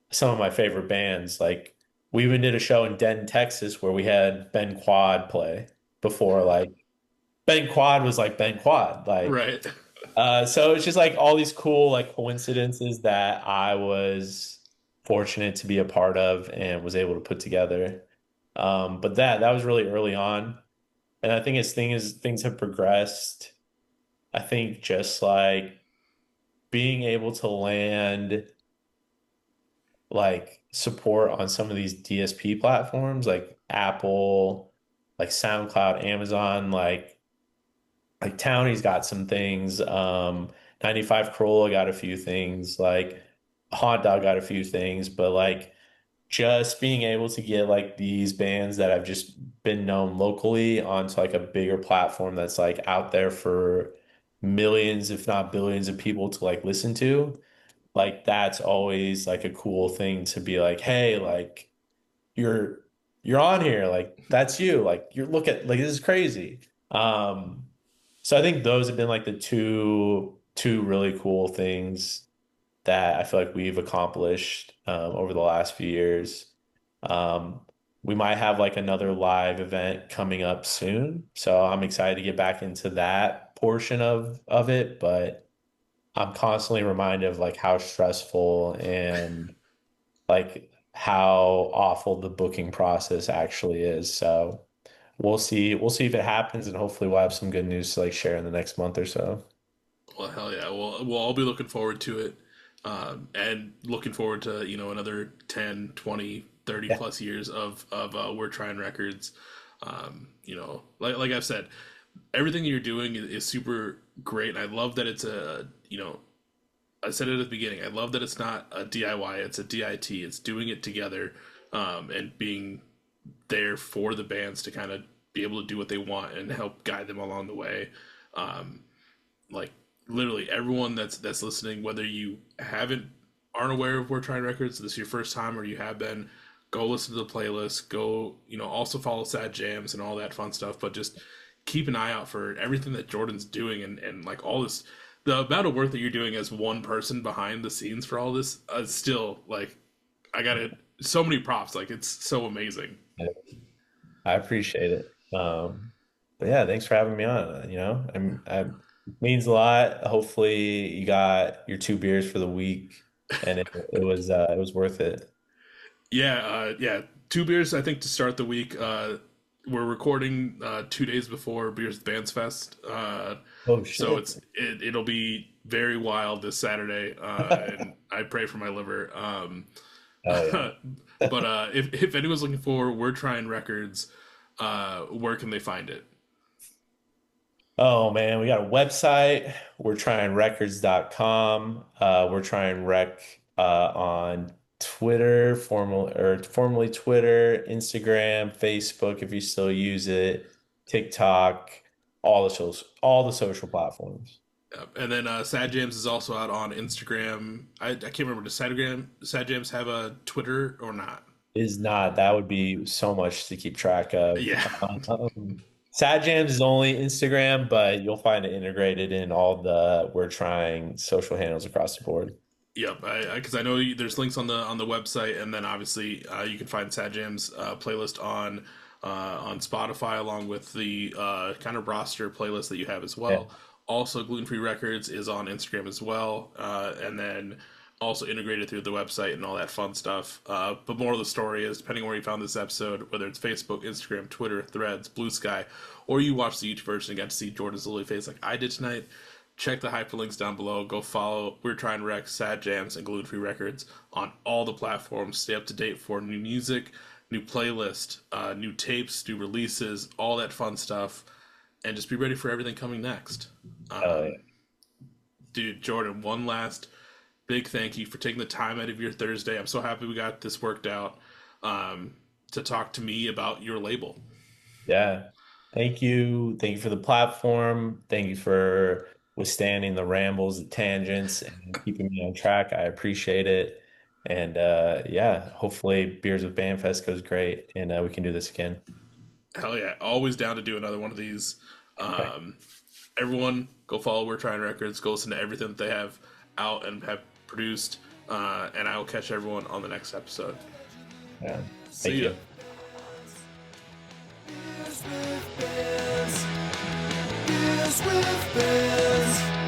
some of my favorite bands. Like we even did a show in Denton, Texas where we had Ben Quad play before. Like Ben Quad was like Ben Quad. Like Right. so it's just like all these cool like coincidences that I was fortunate to be a part of and was able to put together. But that was really early on. And I think as things have progressed, I think just like being able to land like support on some of these DSP platforms like Apple, like SoundCloud, Amazon, like Townie's got some things. 95 Corolla got a few things. Like Hot Dog got a few things, but like just being able to get like these bands that have just been known locally onto like a bigger platform that's like out there for millions, if not billions of people to like listen to, like that's always like a cool thing to be like, hey, like you're you're on here, like that's you, like you're look at like this is crazy. So I think those have been like the two really cool things that I feel like we've accomplished over the last few years. Um, we might have like another live event coming up soon, so I'm excited to get back into that portion of it, but I'm constantly reminded of like how stressful and like how awful the booking process actually is. So we'll see if it happens, and hopefully we'll have some good news to like share in the next month or so. Well, hell yeah. We'll all be looking forward to it. And looking forward to, another 10, 20, 30 Yeah. plus years of We're Trying Records. Like I've said, everything you're doing is super great. And I love that it's I said it at the beginning. I love that it's not a DIY, it's a DIT. It's doing it together, and being there for the bands to kind of be able to do what they want and help guide them along the way. Like literally everyone that's listening, whether you aren't aware of We're Trying Records, this is your first time, or you have been, go listen to the playlist. Go, also follow Sad Jams and all that fun stuff. But just keep an eye out for everything that Jordan's doing, and like all this, the amount of work that you're doing as one person behind the scenes for all this, still like I got it. So many props. Like it's so amazing. I appreciate it. But yeah, thanks for having me on. It means a lot. Hopefully, you got your two beers for the week, and it was worth it. Yeah, yeah. Two beers, I think, to start the week. We're recording 2 days before Beers with Bands Fest, Oh so shit! it'll be very wild this Saturday, and I pray for my liver. Oh yeah. But if anyone's looking for We're Trying Records, where can they find it? Oh man, we got a website. We're trying records.com. We're trying rec on Twitter, formerly Twitter, Instagram, Facebook if you still use it, TikTok, all the social platforms. And then Sad Jams is also out on Instagram. I can't remember. Does Sad Jams have a Twitter or not? Is not that would be so much to keep track of. Yeah. Sad Jams is only Instagram, but you'll find it integrated in all the we're trying social handles across the board. Yep, because I know there's links on the website, and then obviously you can find Sad Jam's playlist on Spotify, along with the kind of roster playlist that you have as Yeah. well. Also, Gluten Free Records is on Instagram as well, and then also integrated through the website and all that fun stuff. But more of the story is, depending on where you found this episode, whether it's Facebook, Instagram, Twitter, Threads, Blue Sky, or you watch the YouTube version and got to see Jordan's lily face like I did tonight, check the hyperlinks down below. Go follow We're Trying Rec, Sad Jams, and Gluten Free Records on all the platforms. Stay up to date for new music, new playlist, new tapes, new releases, all that fun stuff. And just be ready for everything coming next. Hell yeah. Dude, Jordan, one last big thank you for taking the time out of your Thursday. I'm so happy we got this worked out to talk to me about your label. Yeah. Thank you. Thank you for the platform. Thank you for withstanding the rambles, the tangents, and keeping me on track. I appreciate it. And yeah, hopefully Beers with Bandfest goes great and we can do this again. Hell yeah. Always down to do another one of these. Okay. Um, Everyone, go follow We're Trying Records. Go listen to everything that they have out and have produced. And I will catch everyone on the next episode. Yeah. Thank See ya. you. Beers with Biz. Beers with Biz.